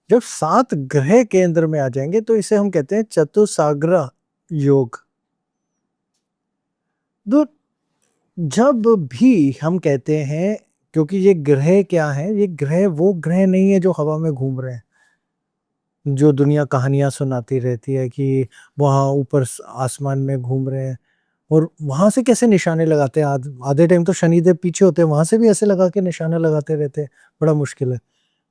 जब 7 ग्रह केंद्र में आ जाएंगे तो इसे हम कहते हैं चतुसाग्र योग। तो जब भी हम कहते हैं, क्योंकि ये ग्रह क्या है, ये ग्रह वो ग्रह नहीं है जो हवा में घूम रहे हैं, जो दुनिया कहानियां सुनाती रहती है कि वहां ऊपर आसमान में घूम रहे हैं और वहां से कैसे निशाने लगाते हैं। आधे टाइम तो शनिदेव पीछे होते हैं, वहां से भी ऐसे लगा के निशाना लगाते रहते हैं, बड़ा मुश्किल है।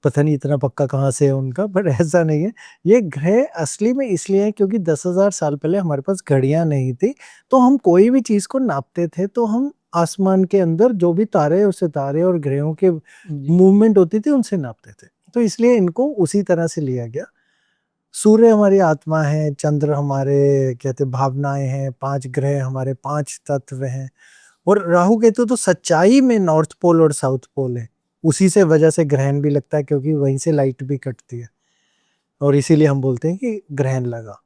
पता नहीं इतना पक्का कहाँ से है उनका, पर ऐसा नहीं है। ये ग्रह असली में इसलिए है क्योंकि 10,000 साल पहले हमारे पास घड़ियां नहीं थी, तो हम कोई भी चीज को नापते थे तो हम आसमान के अंदर जो भी तारे और सितारे और ग्रहों के मूवमेंट होती थी उनसे नापते थे। तो इसलिए इनको उसी तरह से लिया गया। सूर्य हमारी आत्मा है, चंद्र हमारे कहते भावनाएं हैं, 5 ग्रह हमारे 5 तत्व हैं, और राहु केतु तो सच्चाई में नॉर्थ पोल और साउथ पोल है। उसी से वजह से ग्रहण भी लगता है क्योंकि वहीं से लाइट भी कटती है और इसीलिए हम बोलते हैं कि ग्रहण लगा।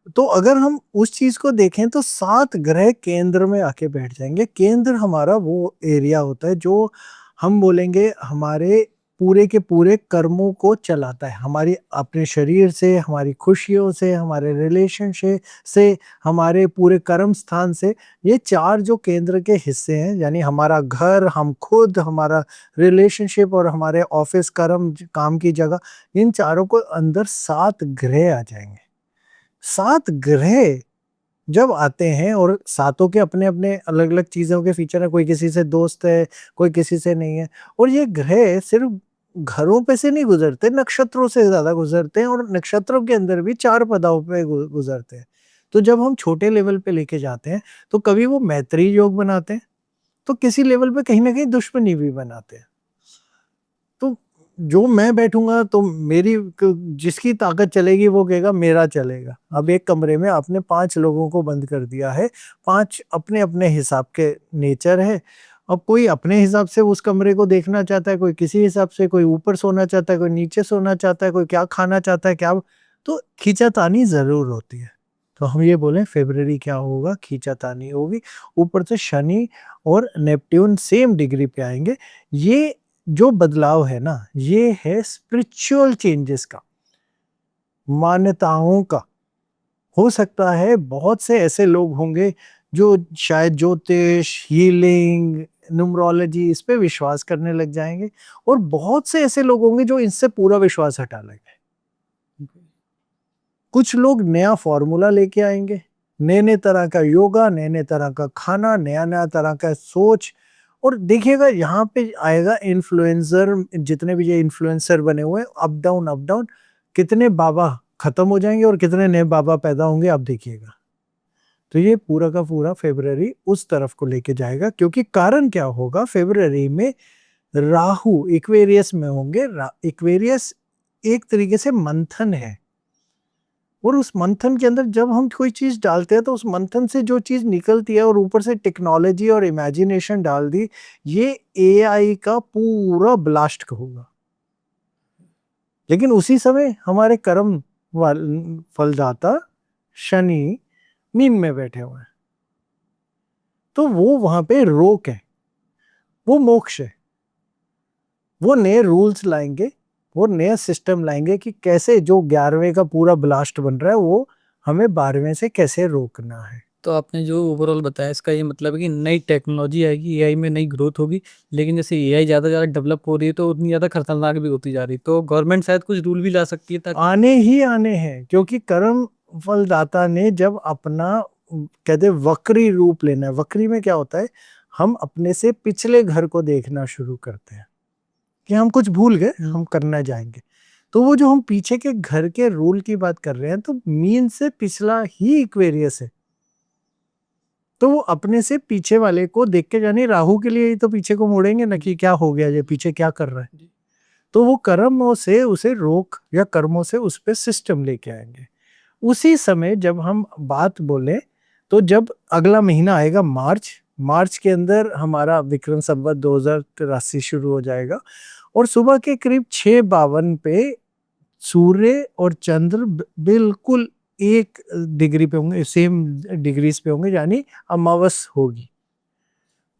तो अगर हम उस चीज को देखें तो 7 ग्रह केंद्र में आके बैठ जाएंगे। केंद्र हमारा वो एरिया होता है जो हम बोलेंगे हमारे पूरे के पूरे कर्मों को चलाता है, हमारी अपने शरीर से, हमारी खुशियों से, हमारे रिलेशनशिप से, हमारे पूरे कर्म स्थान से। ये 4 जो केंद्र के हिस्से हैं, यानी हमारा घर, हम खुद, हमारा रिलेशनशिप और हमारे ऑफिस कर्म काम की जगह, इन चारों को अंदर 7 ग्रह आ जाएंगे। 7 ग्रह जब आते हैं और सातों के अपने अपने अलग अलग चीजों के फीचर है, कोई किसी से दोस्त है, कोई किसी से नहीं है। और ये ग्रह सिर्फ घरों पे से नहीं गुजरते, नक्षत्रों से ज्यादा गुजरते हैं और नक्षत्रों के अंदर भी 4 पदाओं पे गुजरते हैं। तो जब हम छोटे लेवल पे लेके जाते हैं तो कभी वो मैत्री योग बनाते हैं, तो किसी लेवल पे कहीं ना कहीं दुश्मनी भी बनाते हैं। तो जो मैं बैठूंगा तो मेरी जिसकी ताकत चलेगी वो कहेगा मेरा चलेगा। अब एक कमरे में आपने 5 लोगों को बंद कर दिया है, 5 अपने अपने हिसाब के नेचर है। अब कोई अपने हिसाब से उस कमरे को देखना चाहता है, कोई किसी हिसाब से, कोई ऊपर सोना चाहता है, कोई नीचे सोना चाहता है, कोई क्या खाना चाहता है, क्या तो खींचातानी जरूर होती है। तो हम ये बोलें फरवरी क्या होगा, खींचातानी होगी। ऊपर से शनि और नेपट्यून सेम डिग्री पे आएंगे। ये जो बदलाव है ना, ये है स्पिरिचुअल चेंजेस का, मान्यताओं का। हो सकता है बहुत से ऐसे लोग होंगे जो शायद ज्योतिष, हीलिंग, न्यूमरोलॉजी इस पे विश्वास करने लग जाएंगे, और बहुत से ऐसे लोग होंगे जो इससे पूरा विश्वास हटा लेंगे। कुछ लोग नया फॉर्मूला लेके आएंगे, नए नए तरह का योगा, नए नए तरह का खाना, नया नया तरह का सोच। और देखिएगा यहाँ पे आएगा इन्फ्लुएंसर, जितने भी ये इन्फ्लुएंसर बने हुए हैं, अप डाउन अप डाउन, कितने बाबा खत्म हो जाएंगे और कितने नए बाबा पैदा होंगे, आप देखिएगा। तो ये पूरा का पूरा फरवरी उस तरफ को लेके जाएगा, क्योंकि कारण क्या होगा, फरवरी में राहु इक्वेरियस में होंगे। इक्वेरियस एक तरीके से मंथन है, और उस मंथन के अंदर जब हम कोई चीज डालते हैं तो उस मंथन से जो चीज निकलती है, और ऊपर से टेक्नोलॉजी और इमेजिनेशन डाल दी, ये एआई का पूरा ब्लास्ट होगा। लेकिन उसी समय हमारे कर्म फलदाता शनि मीन में बैठे हुए हैं, तो वो वहां पे रोक है, वो मोक्ष है। वो नए रूल्स लाएंगे, वो नया सिस्टम लाएंगे कि कैसे जो 11वें का पूरा ब्लास्ट बन रहा है वो हमें 12वें से कैसे रोकना है। तो आपने जो ओवरऑल बताया, इसका ये मतलब है कि नई टेक्नोलॉजी आएगी, एआई में नई ग्रोथ होगी। लेकिन जैसे एआई ज़्यादा ज़्यादा डेवलप हो रही है तो उतनी ज़्यादा खतरनाक भी होती जा रही है, तो गवर्नमेंट शायद कुछ रूल भी ला सकती है ताकि आने ही आने हैं, क्योंकि कर्म फलदाता ने जब अपना कहते वक्री रूप लेना है। वक्री में क्या होता है, हम अपने से पिछले घर को देखना शुरू करते हैं कि हम कुछ भूल गए, हम करना जाएंगे। तो वो जो हम पीछे के घर के रूल की बात कर रहे हैं, तो मीन से पिछला ही इक्वेरियस है। तो वो अपने से पीछे वाले को देख के, जानी राहु के लिए ही तो पीछे को मोड़ेंगे ना, कि क्या हो गया, ये पीछे क्या कर रहा है। तो वो कर्मों से उसे रोक, या कर्मों से उस पर सिस्टम लेके आएंगे। उसी समय जब हम बात बोले, तो जब अगला महीना आएगा मार्च, मार्च के अंदर हमारा विक्रम संवत 2083 शुरू हो जाएगा, और सुबह के करीब 6:52 पे सूर्य और चंद्र बिल्कुल एक डिग्री पे होंगे, सेम डिग्रीज पे होंगे, यानी अमावस होगी।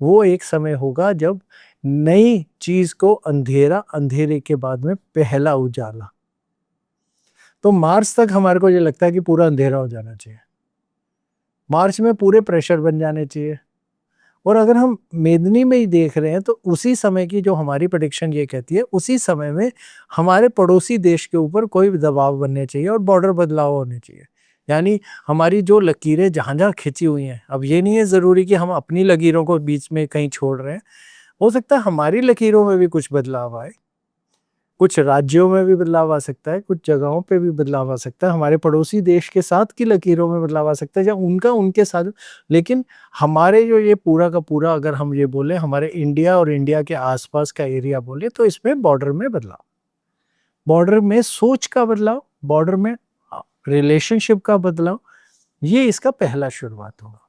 वो एक समय होगा जब नई चीज को अंधेरा, अंधेरे के बाद में पहला उजाला। तो मार्च तक हमारे को ये लगता है कि पूरा अंधेरा हो जाना चाहिए, मार्च में पूरे प्रेशर बन जाने चाहिए। और अगर हम मेदिनी में ही देख रहे हैं, तो उसी समय की जो हमारी प्रेडिक्शन ये कहती है, उसी समय में हमारे पड़ोसी देश के ऊपर कोई भी दबाव बनने चाहिए और बॉर्डर बदलाव होने चाहिए। यानी हमारी जो लकीरें जहां जहां खिंची हुई हैं, अब ये नहीं है जरूरी कि हम अपनी लकीरों को बीच में कहीं छोड़ रहे हैं, हो सकता है हमारी लकीरों में भी कुछ बदलाव आए, कुछ राज्यों में भी बदलाव आ सकता है, कुछ जगहों पे भी बदलाव आ सकता है, हमारे पड़ोसी देश के साथ की लकीरों में बदलाव आ सकता है, या उनका उनके साथ। लेकिन हमारे जो ये पूरा का पूरा, अगर हम ये बोले हमारे इंडिया और इंडिया के आसपास का एरिया बोले, तो इसमें बॉर्डर में बदलाव, बॉर्डर में सोच का बदलाव, बॉर्डर में रिलेशनशिप का बदलाव, ये इसका पहला शुरुआत होगा।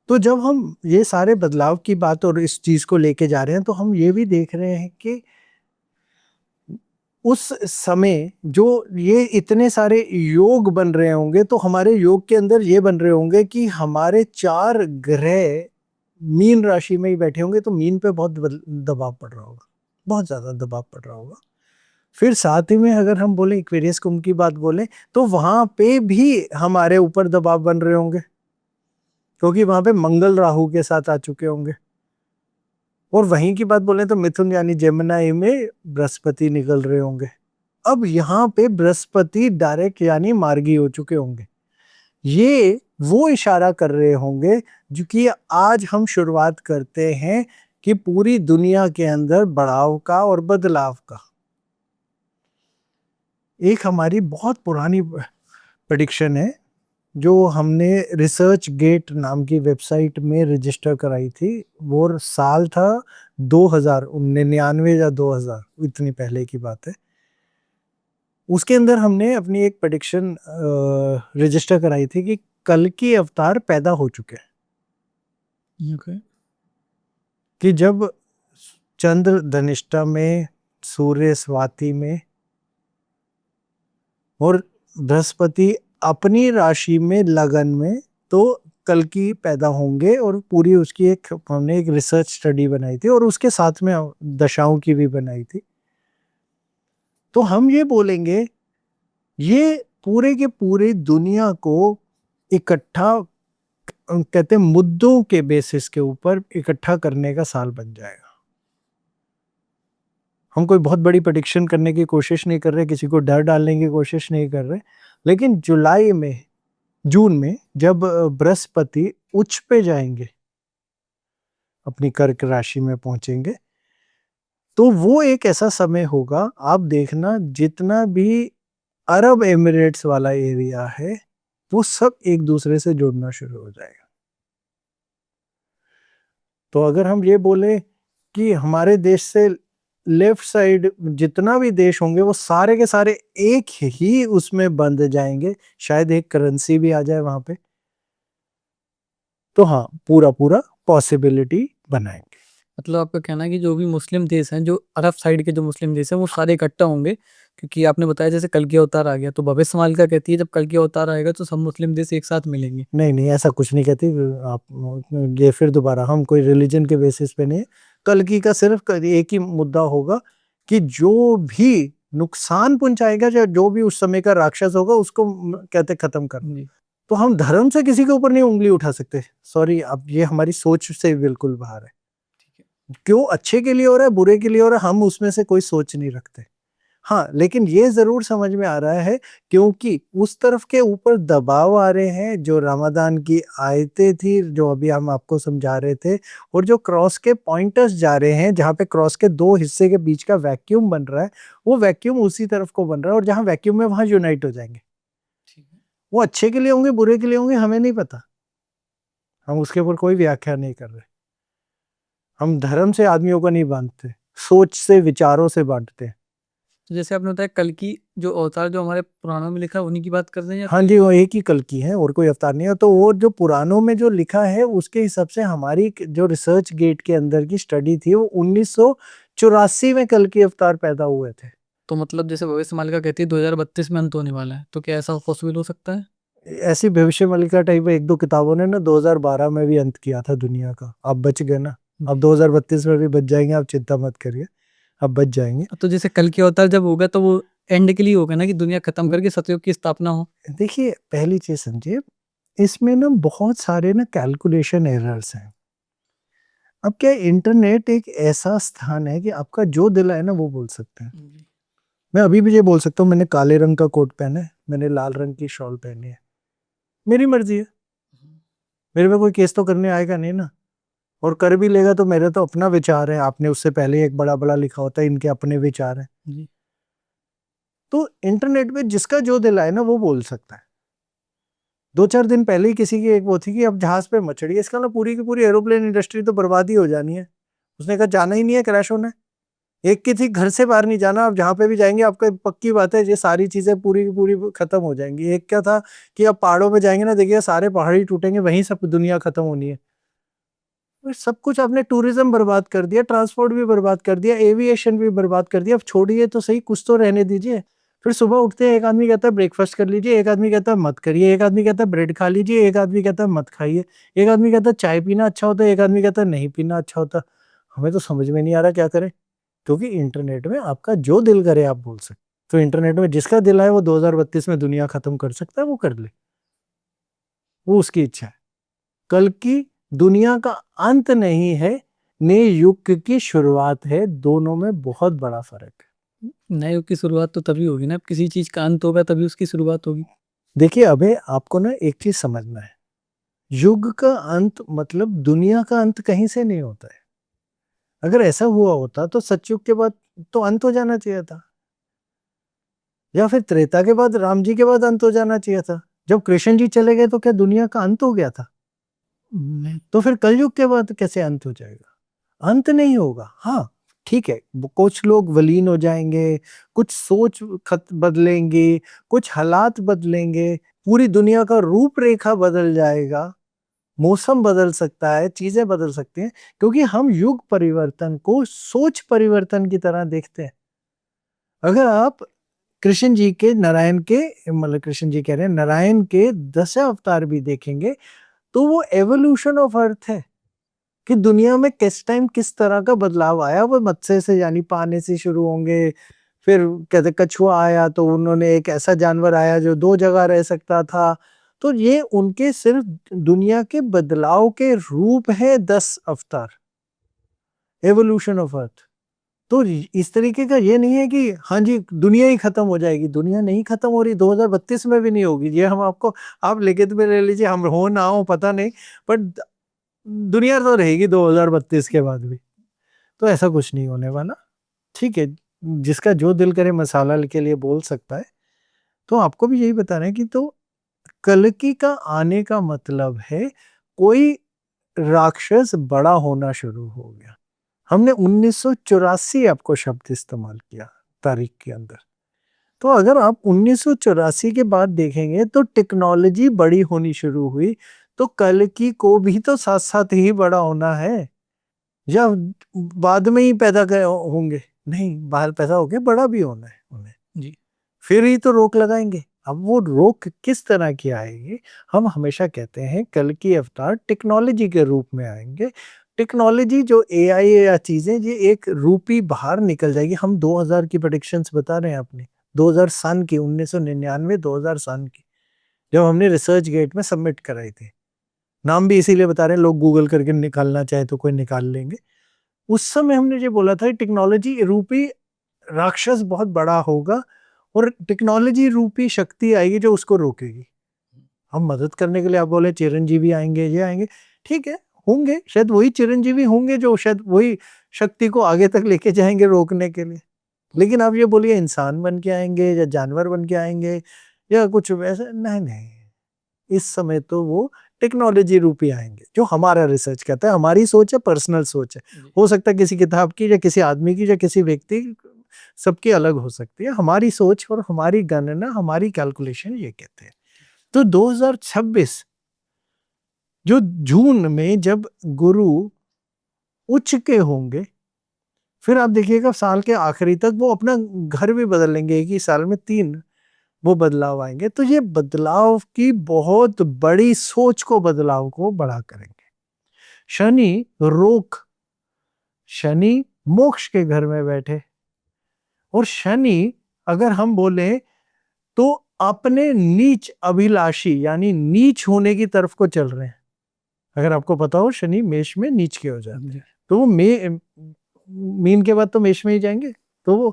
तो जब हम ये सारे बदलाव की बात और इस चीज को लेके जा रहे हैं, तो हम ये भी देख रहे हैं कि उस समय जो ये इतने सारे योग बन रहे होंगे, तो हमारे योग के अंदर ये बन रहे होंगे कि हमारे 4 ग्रह मीन राशि में ही बैठे होंगे, तो मीन पे बहुत दबाव पड़ रहा होगा, बहुत ज्यादा दबाव पड़ रहा होगा। फिर साथ ही में अगर हम बोले एक्वेरियस कुंभ की बात बोले, तो वहां पे भी हमारे ऊपर दबाव बन रहे होंगे, क्योंकि वहां पे मंगल राहु के साथ आ चुके होंगे। और वहीं की बात बोले तो मिथुन यानी जेमिनी में बृहस्पति निकल रहे होंगे। अब यहाँ पे बृहस्पति डायरेक्ट यानी मार्गी हो चुके होंगे। ये वो इशारा कर रहे होंगे जो कि आज हम शुरुआत करते हैं कि पूरी दुनिया के अंदर बढ़ाव का और बदलाव का। एक हमारी बहुत पुरानी प्रेडिक्शन है, जो हमने रिसर्च गेट नाम की वेबसाइट में रजिस्टर कराई थी। वो साल था 2099 या 2000, इतनी पहले की बात है। उसके अंदर हमने अपनी एक प्रेडिक्शन रजिस्टर कराई थी कि कल की अवतार पैदा हो चुके हैं। कि जब चंद्र धनिष्ठा में, सूर्य स्वाति में, और बृहस्पति अपनी राशि में लगन में, तो कल की पैदा होंगे, और पूरी उसकी हमने एक रिसर्च स्टडी बनाई थी और उसके साथ में दशाओं की भी बनाई थी। तो हम ये बोलेंगे ये पूरे के पूरे दुनिया को इकट्ठा, कहते हैं मुद्दों के बेसिस के ऊपर इकट्ठा करने का साल बन जाएगा। हम कोई बहुत बड़ी प्रेडिक्शन करने की कोशिश नहीं कर रहे, किसी को डर डालने की कोशिश नहीं कर रहे, लेकिन जून में जब बृहस्पति उच्च पे जाएंगे, अपनी कर्क राशि में पहुंचेंगे, तो वो एक ऐसा समय होगा, आप देखना जितना भी अरब एमिरेट्स वाला एरिया है वो सब एक दूसरे से जुड़ना शुरू हो जाएगा। तो अगर हम ये बोले कि हमारे देश से लेफ्ट साइड जितना भी देश होंगे वो सारे के सारे एक ही उसमें बंध जाएंगे, शायद एक करेंसी भी आ जाए वहां पे, तो हाँ पूरा पूरा पॉसिबिलिटी बनाएंगे। मतलब आपका कहना है कि जो भी मुस्लिम देश हैं, जो अरब साइड के जो मुस्लिम देश हैं, वो सारे इकट्ठा होंगे, क्योंकि आपने बताया जैसे कल की अवतार आ गया, तो भविष्य मालिका कहती है जब कल की अवतार आएगा तो सब मुस्लिम देश एक साथ मिलेंगे। नहीं नहीं, ऐसा कुछ नहीं कहती आप, ये फिर दोबारा, हम कोई रिलीजन के बेसिस पे नहीं है। कल्कि का सिर्फ एक ही मुद्दा होगा कि जो भी नुकसान पहुंचाएगा, या जो भी उस समय का राक्षस होगा, उसको कहते खत्म करना। जी। तो हम धर्म से किसी के ऊपर नहीं उंगली उठा सकते, सॉरी, अब ये हमारी सोच से बिल्कुल बाहर है। क्यों अच्छे के लिए हो रहा है, बुरे के लिए हो रहा है, हम उसमें से कोई सोच नहीं रखते। हाँ, लेकिन ये जरूर समझ में आ रहा है, क्योंकि उस तरफ के ऊपर दबाव आ रहे हैं, जो रमजान की आयतें थी जो अभी हम आपको समझा रहे थे, और जो क्रॉस के पॉइंटर्स जा रहे हैं, जहाँ पे क्रॉस के दो हिस्से के बीच का वैक्यूम बन रहा है, वो वैक्यूम उसी तरफ को बन रहा है, और जहाँ वैक्यूम है वहां यूनाइट हो जाएंगे। वो अच्छे के लिए होंगे, बुरे के लिए होंगे, हमें नहीं पता, हम उसके ऊपर कोई व्याख्या नहीं कर रहे। हम धर्म से आदमियों को नहीं बांधते, सोच से, विचारों से बांटते हैं। तो जैसे आपने बताया कल की जो अवतार जो हमारे पुराणों में लिखा है उन्हीं की बात कर रहे हैं, या हाँ जी, वो एक ही कल की है और कोई अवतार नहीं है। तो वो जो पुराणों में जो लिखा है उसके हिसाब से हमारी जो रिसर्च गेट के अंदर की स्टडी थी, वो 1984 में कल की अवतार पैदा हुए थे। तो मतलब जैसे भविष्य मालिका कहती है 2032 में अंत होने वाला है, तो क्या ऐसा पॉसिबल हो सकता है? ऐसी भविष्यवाणी टाइप एक दो किताबों ने ना 2012 में भी अंत किया था दुनिया का, आप बच गए ना, अब 2032 में भी बच जाएंगे, आप चिंता मत करिए, अब बच जाएंगे। तो जैसे कल की अवतार जब होगा तो वो एंड के लिए होगा ना, कि दुनिया खत्म करके सतयुग की स्थापना हो। देखिए, पहली चीज समझिए, इसमें ना बहुत सारे ना कैलकुलेशन एरर्स हैं। अब क्या है, इंटरनेट एक ऐसा स्थान है कि आपका जो दिल है ना वो बोल सकते हैं। मैं अभी भी ये बोल सकता हूँ, मैंने काले रंग का कोट पहना है, मैंने लाल रंग की शॉल पहनी है, मेरी मर्जी है, मेरे पे कोई केस तो करने आएगा नहीं ना, और कर भी लेगा तो मेरे तो अपना विचार है, आपने उससे पहले एक बड़ा बड़ा लिखा होता है, इनके अपने विचार हैं। जी। तो इंटरनेट पे जिसका जो दिल आए ना वो बोल सकता है। 2-4 दिन पहले ही किसी की एक वो थी कि अब जहाज पे मचड़ी है, इसका ना पूरी की पूरी एरोप्लेन इंडस्ट्री तो बर्बादी हो जानी है। उसने कहा जाना ही नहीं है, क्रैश होना है। एक की थी घर से बाहर नहीं जाना, आप जहाँ पे भी जाएंगे आपको पक्की बात है ये सारी चीजें पूरी की पूरी खत्म हो जाएंगी। एक क्या था कि आप पहाड़ों पे जाएंगे ना, देखिए सारे पहाड़ ही टूटेंगे, वहीं सब दुनिया खत्म होनी है। और सब कुछ आपने, टूरिज्म बर्बाद कर दिया, ट्रांसपोर्ट भी बर्बाद कर दिया, एविएशन भी बर्बाद कर दिया, अब छोड़िए तो सही, कुछ तो रहने दीजिए। फिर सुबह उठते हैं, एक आदमी कहता है ब्रेकफास्ट कर लीजिए, एक आदमी कहता है मत करिए, एक आदमी कहता है ब्रेड खा लीजिए, एक आदमी कहता है मत खाइए, एक आदमी कहता है चाय पीना अच्छा होता है, एक आदमी कहता है नहीं पीना अच्छा होता। हमें तो समझ में नहीं आ रहा क्या करें, क्योंकि इंटरनेट में आपका जो दिल करे आप बोल सकते। तो इंटरनेट में जिसका दिल आए वो 2032 में दुनिया खत्म कर सकता है, वो कर ले, वो उसकी इच्छा है। कल की दुनिया का अंत नहीं है, नए युग की शुरुआत है, दोनों में बहुत बड़ा फर्क है। नए युग की शुरुआत तो तभी होगी ना, अब किसी चीज का अंत होगा तभी उसकी शुरुआत होगी। देखिए, अबे आपको ना एक चीज समझना है, युग का अंत मतलब दुनिया का अंत कहीं से नहीं होता है। अगर ऐसा हुआ होता तो सतयुग के बाद तो अंत हो जाना चाहिए था, या फिर त्रेता के बाद, राम जी के बाद अंत हो जाना चाहिए था। जब कृष्ण जी चले गए तो क्या दुनिया का अंत हो गया था? तो फिर कलयुग के बाद कैसे अंत हो जाएगा? अंत नहीं होगा। हाँ ठीक है, कुछ लोग वलीन हो जाएंगे, कुछ सोच खत बदलेंगे, कुछ हालात बदलेंगे, पूरी दुनिया का रूपरेखा बदल जाएगा, मौसम बदल सकता है, चीजें बदल सकती हैं, क्योंकि हम युग परिवर्तन को सोच परिवर्तन की तरह देखते हैं। अगर आप कृष्ण जी के नारायण के मतलब कृष्ण जी कह रहे हैं नारायण के 10 अवतार भी देखेंगे तो वो एवोल्यूशन ऑफ अर्थ है कि दुनिया में किस टाइम किस तरह का बदलाव आया। वो मत्स्य से यानी पानी से शुरू होंगे, फिर कहते कछुआ आया तो उन्होंने एक ऐसा जानवर आया जो 2 जगह रह सकता था। तो ये उनके सिर्फ दुनिया के बदलाव के रूप है 10 अवतार, एवोल्यूशन ऑफ अर्थ। तो इस तरीके का ये नहीं है कि हाँ जी दुनिया ही खत्म हो जाएगी, दुनिया नहीं खत्म हो रही, 2032 में भी नहीं होगी। ये हम आपको आप लिखित में ले लीजिए, हम हो ना हो पता नहीं, बट दुनिया तो रहेगी 2032 के बाद भी। तो ऐसा कुछ नहीं होने वाला। ठीक है, जिसका जो दिल करे मसाला के लिए बोल सकता है। तो आपको भी यही बता रहे हैं कि तो कल्कि का आने का मतलब है कोई राक्षस बड़ा होना शुरू हो गया। हमने 1984 आपको शब्द इस्तेमाल किया तारीख के अंदर। तो अगर आप 1984 के बाद देखेंगे तो टेक्नोलॉजी बड़ी होनी शुरू हुई, तो कल्कि को भी तो साथ साथ ही बड़ा होना है या बाद में ही होंगे? नहीं, बाहर पैदा होके बड़ा भी होना है उन्हें जी। फिर ही तो रोक लगाएंगे। अब वो रोक किस तरह की आएगी? हम हमेशा कहते हैं कल की अवतार टेक्नोलॉजी के रूप में आएंगे। टेक्नोलॉजी जो एआई या चीजें ये एक रूप ही बाहर निकल जाएगी। हम 2000 की प्रेडिक्शंस बता रहे हैं अपनी, 2000 सन की, 1999 2000 सन की, जब हमने रिसर्च गेट में सबमिट कराई थी। नाम भी इसीलिए बता रहे हैं, लोग गूगल करके निकालना चाहे तो कोई निकाल लेंगे। उस समय हमने ये बोला था टेक्नोलॉजी रूपी राक्षस बहुत बड़ा होगा और टेक्नोलॉजी रूपी शक्ति आएगी जो उसको रोकेगी। हम मदद करने के लिए आप बोले चिरंजीवी आएंगे, ये आएंगे, ठीक है, होंगे, शायद वही चिरंजीवी होंगे जो शायद वही शक्ति को आगे तक लेके जाएंगे रोकने के लिए। लेकिन आप ये बोलिए इंसान बन के आएंगे या जानवर बन के आएंगे या कुछ वैसे, नहीं नहीं, इस समय तो वो टेक्नोलॉजी रूपी आएंगे जो हमारा रिसर्च कहता है। हमारी सोच है, पर्सनल सोच है, हो सकता है किसी किताब की या किसी आदमी की या किसी व्यक्ति, सबकी अलग हो सकती है। हमारी सोच और हमारी गणना, हमारी कैलकुलेशन ये कहते हैं। तो 2026 जो जून में जब गुरु उच्च के होंगे, फिर आप देखिएगा साल के आखिरी तक वो अपना घर भी बदल लेंगे। एक ही साल में 3 वो बदलाव आएंगे। तो ये बदलाव की बहुत बड़ी सोच को, बदलाव को बड़ा करेंगे। शनि रोक, शनि मोक्ष के घर में बैठे, और शनि अगर हम बोले तो अपने नीच अभिलाषी यानी नीच होने की तरफ को चल रहे हैं। अगर आपको पता हो शनि मेष में नीच के हो जाते हैं, तो वो मीन के बाद तो मेष में ही जाएंगे। तो वो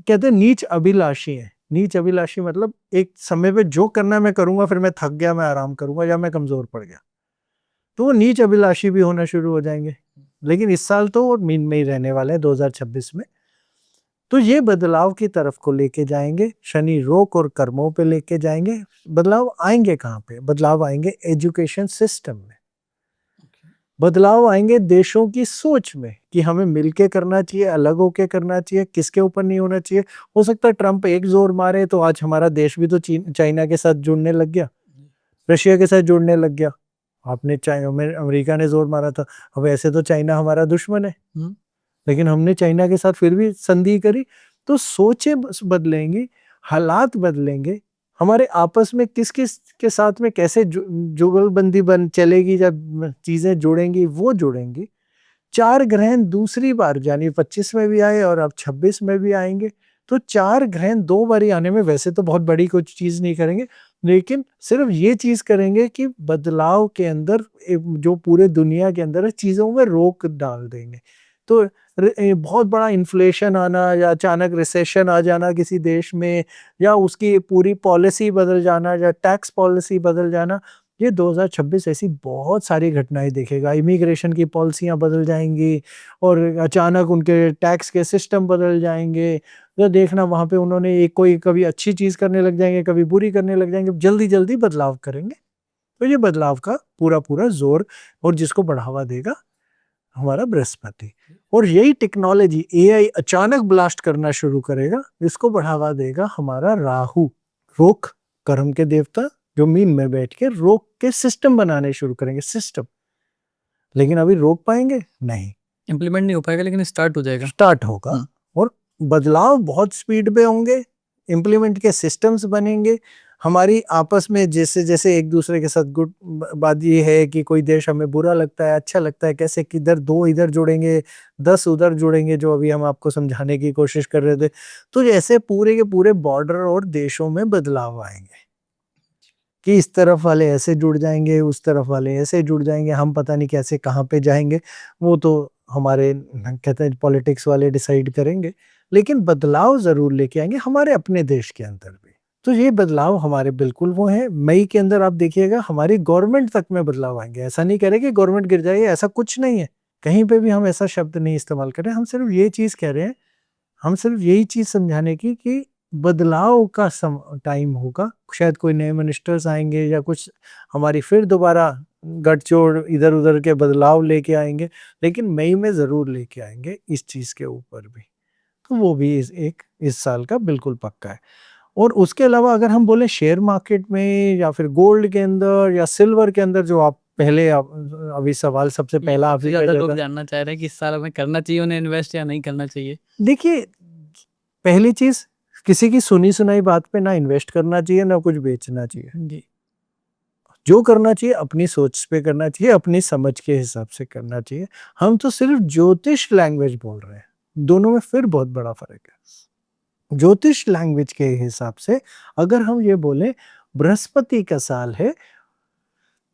कहते हैं नीच अभिलाषी है। नीच अभिलाषी मतलब एक समय पे जो करना मैं करूंगा, फिर मैं थक गया मैं आराम करूंगा या मैं कमजोर पड़ गया, तो वो नीच अभिलाषी भी होना शुरू हो जाएंगे। लेकिन इस साल तो वो मीन में ही रहने वाले हैं 2026 में। तो ये बदलाव की तरफ को लेके जाएंगे, शनि रोक और कर्मों पे लेके जाएंगे। बदलाव आएंगे कहाँ पे? बदलाव आएंगे एजुकेशन सिस्टम में, बदलाव आएंगे देशों की सोच में कि हमें मिलके करना चाहिए, अलग होके करना चाहिए, किसके ऊपर नहीं होना चाहिए। हो सकता है ट्रंप एक जोर मारे तो आज हमारा देश भी तो चाइना के साथ जुड़ने लग गया, रशिया के साथ जुड़ने लग गया। आपने चाइना में अमेरिका ने जोर मारा था, अब ऐसे तो चाइना हमारा दुश्मन है, लेकिन हमने चाइना के साथ फिर भी संधि करी। तो सोचें बदलेंगी, हालात बदलेंगे, हमारे आपस में किस किस के साथ में कैसे जुगलबंदी बन चलेगी, जब चीजें जुड़ेंगी वो जुड़ेंगी। 4 ग्रहण दूसरी बार यानी 25 में भी आए और अब 26 में भी आएंगे। तो 4 ग्रहण 2 बारी आने में वैसे तो बहुत बड़ी कुछ चीज नहीं करेंगे, लेकिन सिर्फ ये चीज करेंगे कि बदलाव के अंदर जो पूरे दुनिया के अंदर है चीजों में रोक डाल देंगे। तो बहुत बड़ा इन्फ्लेशन आना या अचानक रिसेशन आ जाना किसी देश में, या उसकी पूरी पॉलिसी बदल जाना या टैक्स पॉलिसी बदल जाना, ये 2026 ऐसी बहुत सारी घटनाएं देखेगा। इमिग्रेशन की पॉलिसियां बदल जाएंगी और अचानक उनके टैक्स के सिस्टम बदल जाएंगे। तो देखना वहां पे उन्होंने एक कोई कभी अच्छी चीज करने लग जाएंगे, कभी बुरी करने लग जाएंगे, जल्दी जल्दी बदलाव करेंगे। तो ये बदलाव का पूरा पूरा जोर, और जिसको बढ़ावा देगा हमारा बृहस्पति। और यही टेक्नोलॉजी एआई अचानक ब्लास्ट करना शुरू करेगा, इसको बढ़ावा देगा हमारा राहु, रोक कर्म के देवता, जो मीन में बैठ के रोक के सिस्टम बनाने शुरू करेंगे, सिस्टम। लेकिन अभी रोक पाएंगे नहीं, इम्प्लीमेंट नहीं हो पाएगा, लेकिन स्टार्ट हो जाएगा, स्टार्ट होगा। और बदलाव बहुत स्पीड पे होंगे, इम्प्लीमेंट के सिस्टम्स बनेंगे, हमारी आपस में जैसे जैसे एक दूसरे के साथ गुड बात ये है कि कोई देश हमें बुरा लगता है, अच्छा लगता है, कैसे किधर 2 इधर जुड़ेंगे, 10 उधर जुड़ेंगे, जो अभी हम आपको समझाने की कोशिश कर रहे थे। तो ऐसे पूरे के पूरे बॉर्डर और देशों में बदलाव आएँगे कि इस तरफ वाले ऐसे जुड़ जाएँगे, उस तरफ वाले ऐसे जुड़ जाएँगे, हम पता नहीं कैसे कहाँ पे जाएँगे, वो तो हमारे कहते हैं पॉलिटिक्स वाले डिसाइड करेंगे। लेकिन बदलाव ज़रूर लेके आएँगे हमारे अपने देश के अंदर भी। तो ये बदलाव हमारे बिल्कुल वो हैं, मई के अंदर आप देखिएगा हमारी गवर्नमेंट तक में बदलाव आएँगे। ऐसा नहीं कह रहे कि गवर्नमेंट गिर जाएगी, ऐसा कुछ नहीं है। कहीं पे भी हम ऐसा शब्द नहीं इस्तेमाल कर रहे हैं, हम सिर्फ ये चीज़ कह रहे हैं, हम सिर्फ यही चीज़ समझाने की कि बदलाव का टाइम होगा। शायद कोई नए मिनिस्टर्स आएँगे या कुछ हमारी फिर दोबारा गठजोड़ इधर-उधर के बदलाव लेके आएँगे, लेकिन मई में ज़रूर लेके आएँगे इस चीज़ के ऊपर भी। तो वो भी इस साल का बिल्कुल पक्का है। और उसके अलावा अगर हम बोले शेयर मार्केट में या फिर गोल्ड के अंदर या सिल्वर के अंदर, जो आप पहले अभी सवाल सबसे ये पहला सबसे आपसे ज़्यादा किया लोग था। जानना चाह रहे हैं कि इस साल हमें करना चाहिए उन्हें इन्वेस्ट या नहीं करना चाहिए? देखिए, पहली चीज़, किसी की सुनी-सुनाई बात पे ना इन्वेस्ट करना चाहिए, ना कुछ बेचना चाहिए। जी। जो करना चाहिए अपनी सोच पे करना चाहिए, अपनी समझ के हिसाब से करना चाहिए। हम तो सिर्फ ज्योतिष लैंग्वेज बोल रहे हैं, दोनों में फिर बहुत बड़ा फ़र्क है। ज्योतिष लैंग्वेज के हिसाब से अगर हम ये बोलें बृहस्पति का साल है,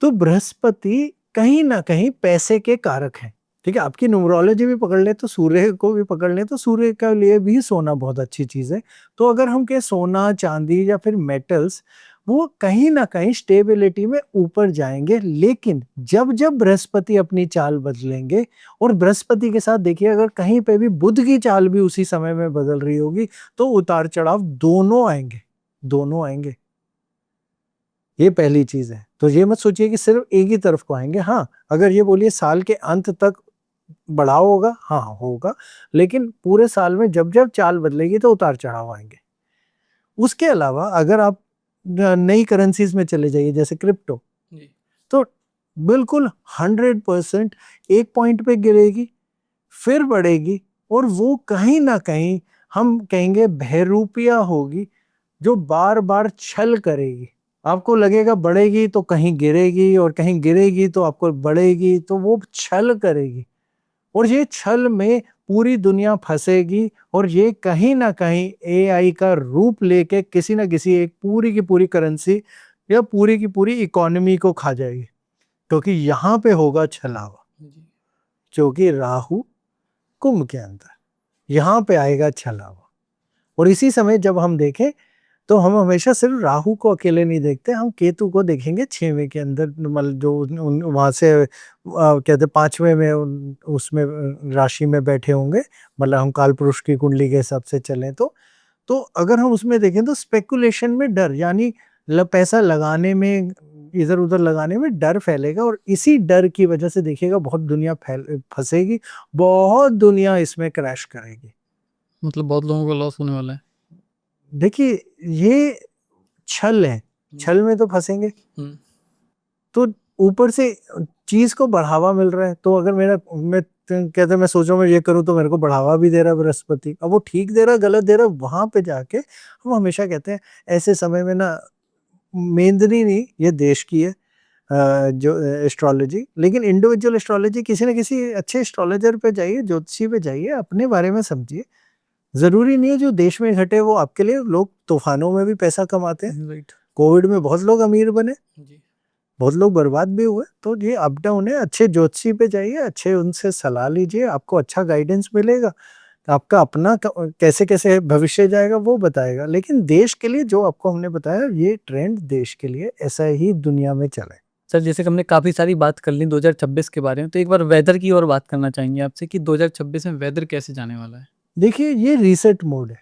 तो बृहस्पति कहीं न कहीं पैसे के कारक हैं, ठीक है? आपकी न्यूमरोलॉजी भी पकड़ लें तो सूर्य को भी पकड़ लें तो सूर्य के लिए भी सोना बहुत अच्छी चीज़ है। तो अगर हम कहें सोना, चांदी या फिर मेटल्स, वो कहीं न कहीं स्टेबिलिटी में ऊपर जाएँगे, लेकिन जब-जब बृहस्पति अपनी चाल बदलेंगे, और बृहस्पति के साथ देखिए अगर कहीं पे भी बुध की चाल भी उसी समय में बदल रही होगी, तो उतार-चढ़ाव दोनों आएँगे, दोनों आएँगे। ये पहली चीज़ है। तो ये मत सोचिए कि सिर्फ़ एक ही तरफ को आएँगे। हाँ, अगर ये बोलिए साल के अंत तक बढ़ाव होगा, हाँ, होगा। लेकिन पूरे साल में जब-जब चाल बदलेगी तो उतार-चढ़ाव आएँगे। उसके अलावा अगर आप नई करेंसीज़ में चले जाइए जैसे क्रिप्टो, जी। तो बिल्कुल 100% एक पॉइंट पे गिरेगी, फिर बढ़ेगी, और वो कहीं न कहीं हम कहेंगे बहरूपिया होगी, जो बार-बार छल करेगी। आपको लगेगा बढ़ेगी तो कहीं गिरेगी, और कहीं गिरेगी तो आपको बढ़ेगी, तो वो छल करेगी। और ये छल में पूरी दुनिया फँसेगी, और ये कहीं न कहीं एआई का रूप लेके किसी न किसी एक पूरी की पूरी करेंसी या पूरी की पूरी इकोनॉमी को खा जाएगी। क्योंकि यहाँ पे होगा छलावा, जी। जो कि राहु कुंभ के अंदर, यहाँ पे आएगा छलावा। और इसी समय जब हम देखें, तो हम हमेशा सिर्फ राहु को अकेले नहीं देखते, हम केतु को देखेंगे 6वें के अंदर, मतलब जो वहाँ से कहते हैं 5वें में उसमें राशि में बैठे होंगे, मतलब हम कालपुरुष की कुंडली के हिसाब से चलें तो अगर हम उसमें देखें तो स्पेकुलेशन में डर, यानी पैसा लगाने में, इधर उधर लगाने में डर फैलेगा, और इसी डर की वजह से देखिएगा बहुत दुनिया फंसेगी, बहुत दुनिया इसमें क्रैश करेगी। मतलब बहुत लोगों को लॉस होने वाला है। देखिए, ये छल है, छल में तो फँसेंगे। हुँ। तो ऊपर से चीज़ को बढ़ावा मिल रहा है, तो अगर कहते हैं मैं सोच रहा हूँ मैं ये करूँ तो मेरे को बढ़ावा भी दे रहा है बृहस्पति। अब वो ठीक दे रहा है, गलत दे रहा है, वहाँ पे जाके हम हमेशा कहते हैं ऐसे समय में ना, मेंदनी नहीं, ये देश की है जो एस्ट्रोलॉजी, लेकिन इंडिविजुअल एस्ट्रोलॉजी किसी न किसी अच्छे एस्ट्रोलॉजर पे जाइए, ज्योतिषी पे जाइए, अपने बारे में समझिए। ज़रूरी नहीं है जो देश में घटे वो आपके लिए, लोग तूफ़ानों में भी पैसा कमाते हैं। राइट। कोविड में बहुत लोग अमीर बने, जी। बहुत लोग बर्बाद भी हुए, तो ये अप डाउन है। अच्छे ज्योतिषी पे जाइए, अच्छे उनसे सलाह लीजिए, आपको अच्छा गाइडेंस मिलेगा। आपका अपना कैसे-कैसे भविष्य जाएगा वो बताएगा, लेकिन देश के लिए जो आपको हमने बताया, ये ट्रेंड देश के लिए ऐसा ही दुनिया में चले। सर जैसे कि हमने काफ़ी सारी बात कर ली 2026 के बारे में, तो एक बार वेदर की और बात करना चाहेंगे आपसे कि 2026 में वेदर कैसे जाने वाला है? देखिए, ये रीसेट मोड है।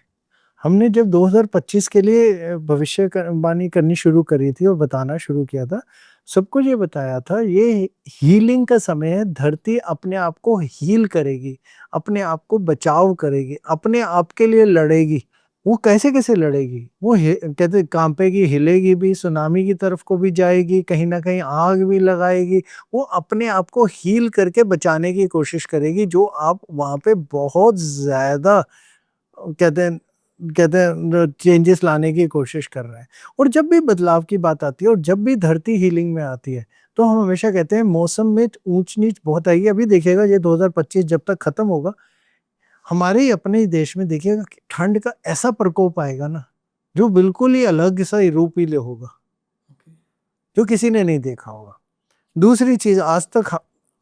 हमने जब 2025 के लिए भविष्यवाणी करनी शुरू करी थी और बताना शुरू किया था, सबको ये बताया था ये हीलिंग का समय है, धरती अपने आप को हील करेगी, अपने आप को बचाव करेगी, अपने आप के लिए लड़ेगी। वो कैसे-कैसे लड़ेगी? वो कहते हैं काँपेगी, हिलेगी भी, सुनामी की तरफ को भी जाएगी, कहीं न कहीं आग भी लगाएगी। वो अपने आप को हील करके बचाने की कोशिश करेगी, जो आप वहाँ पे बहुत ज़्यादा कहते हैं कहते हैं चेंजेस लाने की कोशिश कर रहे हैं। और जब भी बदलाव की बात आती है और जब भी धरती हीलिंग में आती है, तो हम हमेशा कहते हैं मौसम में ऊंच नीच बहुत आई है। अभी देखिएगा ये 2025 जब तक खत्म होगा, हमारे ही अपने ही देश में देखिएगा कि ठंड का ऐसा प्रकोप आएगा ना, जो बिल्कुल ही अलग सा रूप ही ले होगा, जो किसी ने नहीं देखा होगा। दूसरी चीज, आज तक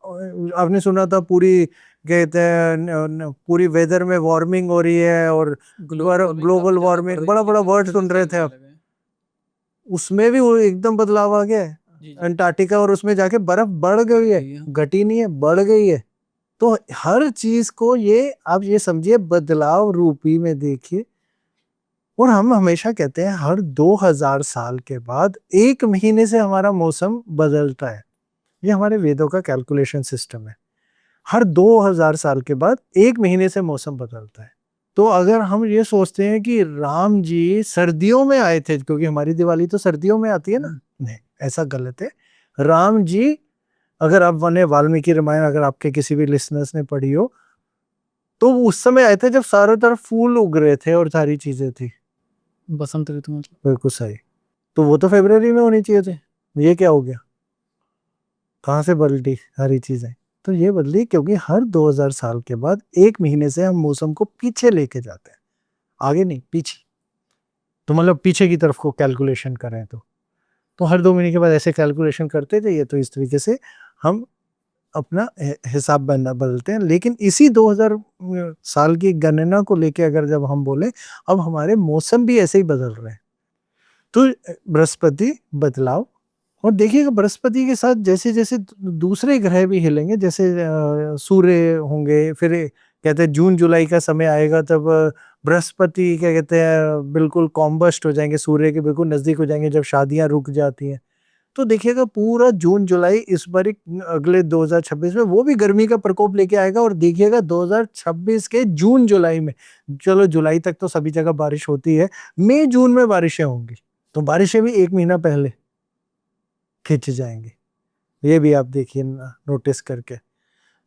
आपने सुना था पूरी, कहते हैं पूरी वेदर में वार्मिंग हो रही है और ग्लोबल वार्मिंग, बड़ा बड़ा वर्ड सुन रहे थे आप, उसमें भी वो एकदम बदलाव आ गया है। अंटार्कटिका और उसमें जाके बर्फ बढ़ गई है, घटी नहीं है, बढ़ गई है। तो हर चीज को ये आप ये समझिए बदलाव रूपी में देखिए। और हम हमेशा कहते हैं हर 2000 साल के बाद 1 महीने से हमारा मौसम बदलता है। ये हमारे वेदों का कैलकुलेशन सिस्टम है। हर 2000 साल के बाद 1 महीने से मौसम बदलता है। तो अगर हम ये सोचते हैं कि राम जी सर्दियों में आए थे, क्योंकि हमारी दिवाली तो सर्दियों में आती है ना, नहीं, ऐसा गलत है। राम जी, अगर आप वाल्मीकि रामायण अगर आपके किसी भी लिसनर्स ने पढ़ी हो, तो वो उस समय आए थे जब सारों तरफ फूल उग रहे थे और सारी चीजें थी, बसंत ऋतु में। बिल्कुल सही। तो वो तो फरवरी में होनी चाहिए थे, ये क्या हो गया, कहाँ से बदली सारी चीजें। तो ये बदली क्योंकि हर 2000 साल के बाद 1 महीने से हम मौसम को पीछे लेके जाते हैं, आगे नहीं, पीछे। तो मतलब पीछे की तरफ को कैलकुलेशन करें तो हर 2 महीने के बाद ऐसे कैलकुलेशन करते थे। ये तो इस तरीके से हम अपना हिसाब बदलते हैं। लेकिन इसी 2000 साल की गणना को लेके अगर जब हम बोले, अब हमारे मौसम भी ऐसे ही बदल रहे हैं। तो बृहस्पति बदलाव, और देखिएगा बृहस्पति के साथ जैसे जैसे दूसरे ग्रह भी हिलेंगे, जैसे सूर्य होंगे, फिर कहते हैं जून जुलाई का समय आएगा तब बृहस्पति क्या कहते हैं बिल्कुल कॉम्बस्ट हो जाएंगे, सूर्य के बिल्कुल नजदीक हो जाएंगे, जब शादियां रुक जाती हैं। तो देखिएगा पूरा जून जुलाई इस बार अगले 2026 में वो भी गर्मी का प्रकोप लेके आएगा। और देखिएगा 2026 के जून जुलाई में, चलो जुलाई तक तो सभी जगह बारिश होती है, मई जून में बारिशें होंगी। तो बारिशें भी 1 महीना पहले खिंच जाएंगे। ये भी आप देखिए नोटिस करके,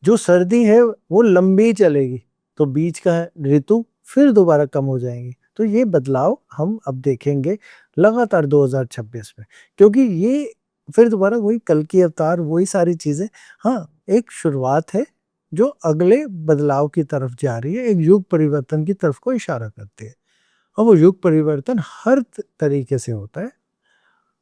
जो सर्दी है वो लंबी चलेगी, तो बीच का ऋतु फिर दोबारा कम हो जाएंगी। तो ये बदलाव हम अब देखेंगे लगातार 2026 में, क्योंकि ये फिर दोबारा वही कल की अवतार, वही सारी चीजें। हाँ, एक शुरुआत है जो अगले बदलाव की तरफ जा रही है, एक युग परिवर्तन की तरफ को इशारा करती है। और वो युग परिवर्तन हर तरीके से होता है,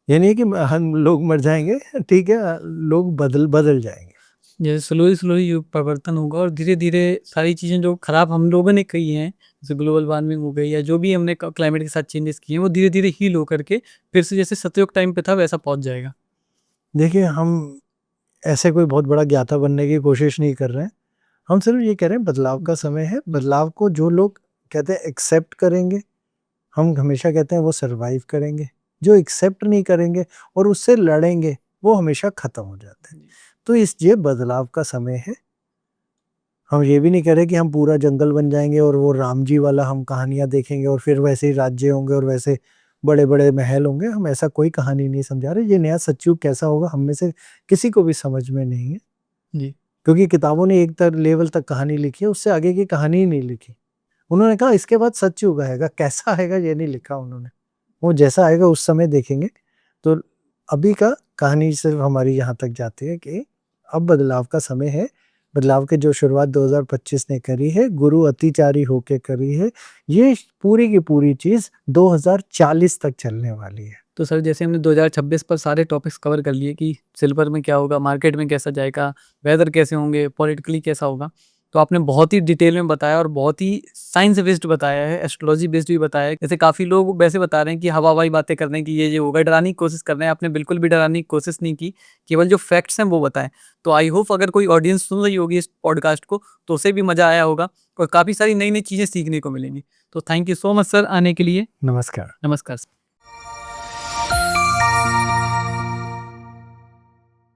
यानी कि हम लोग मर जाएंगे, ठीक है, लोग बदल जाएंगे। जैसे स्लोली स्लोली युग परिवर्तन होगा और धीरे धीरे सारी चीज़ें जो खराब हम लोगों ने कही हैं, जैसे ग्लोबल वार्मिंग हो गई या जो भी हमने क्लाइमेट के साथ चेंजेस किए हैं, वो धीरे धीरे हील होकर के फिर से जैसे सतयुग टाइम पे था वैसा पहुंच जाएगा। देखिए, हम ऐसे कोई बहुत बड़ा ज्ञाता बनने की कोशिश नहीं कर रहे हैं। हम सिर्फ ये कह रहे हैं बदलाव का समय है। बदलाव को जो लोग कहते हैं एक्सेप्ट करेंगे, हम हमेशा कहते हैं वो सरवाइव करेंगे। जो एक्सेप्ट नहीं करेंगे और उससे लड़ेंगे, वो हमेशा खत्म हो जाते हैं। तो ये बदलाव का समय है। हम ये भी नहीं कह रहे कि हम पूरा जंगल बन जाएंगे और वो राम जी वाला हम कहानियां देखेंगे और फिर वैसे ही राज्य होंगे और वैसे बड़े बड़े महल होंगे। हम ऐसा कोई कहानी नहीं समझा रहे। ये नया सतयुग कैसा होगा हम में से किसी को भी समझ में नहीं है, जी। क्योंकि किताबों ने एक लेवल तक कहानी लिखी है, उससे आगे की कहानी ही नहीं लिखी। उन्होंने कहा इसके बाद सतयुग आएगा, कैसा आएगा ये नहीं लिखा उन्होंने। वो जैसा आएगा उस समय देखेंगे। तो अभी का कहानी सिर्फ हमारी यहाँ तक जाती है कि अब बदलाव का समय है। बदलाव की जो शुरुआत 2025 ने करी है, गुरु अतिचारी होके करी है, ये पूरी की पूरी चीज 2040 तक चलने वाली है। तो सर जैसे हमने 2026 पर सारे टॉपिक्स कवर कर लिए कि सिल्वर में क्या होगा, मार्केट में कैसा जाएगा, वेदर कैसे होंगे, पॉलिटिकली कैसा होगा, तो आपने बहुत ही डिटेल में बताया और बहुत ही साइंस बेस्ड बताया है, एस्ट्रोलॉजी बेस्ड भी बताया है। जैसे काफ़ी लोग वैसे बता रहे हैं कि हवा हवाई बातें करने की ये होगा, डराने की कोशिश कर रहे हैं। आपने बिल्कुल भी डराने की कोशिश नहीं की, केवल जो फैक्ट्स हैं वो बताएं। तो आई होप अगर कोई ऑडियंस सुन रही होगी इस पॉडकास्ट को तो उसे भी मज़ा आया होगा और काफ़ी सारी नई नई चीज़ें सीखने को मिलेंगी। तो thank you so much sir आने के लिए। नमस्कार। नमस्कार सर।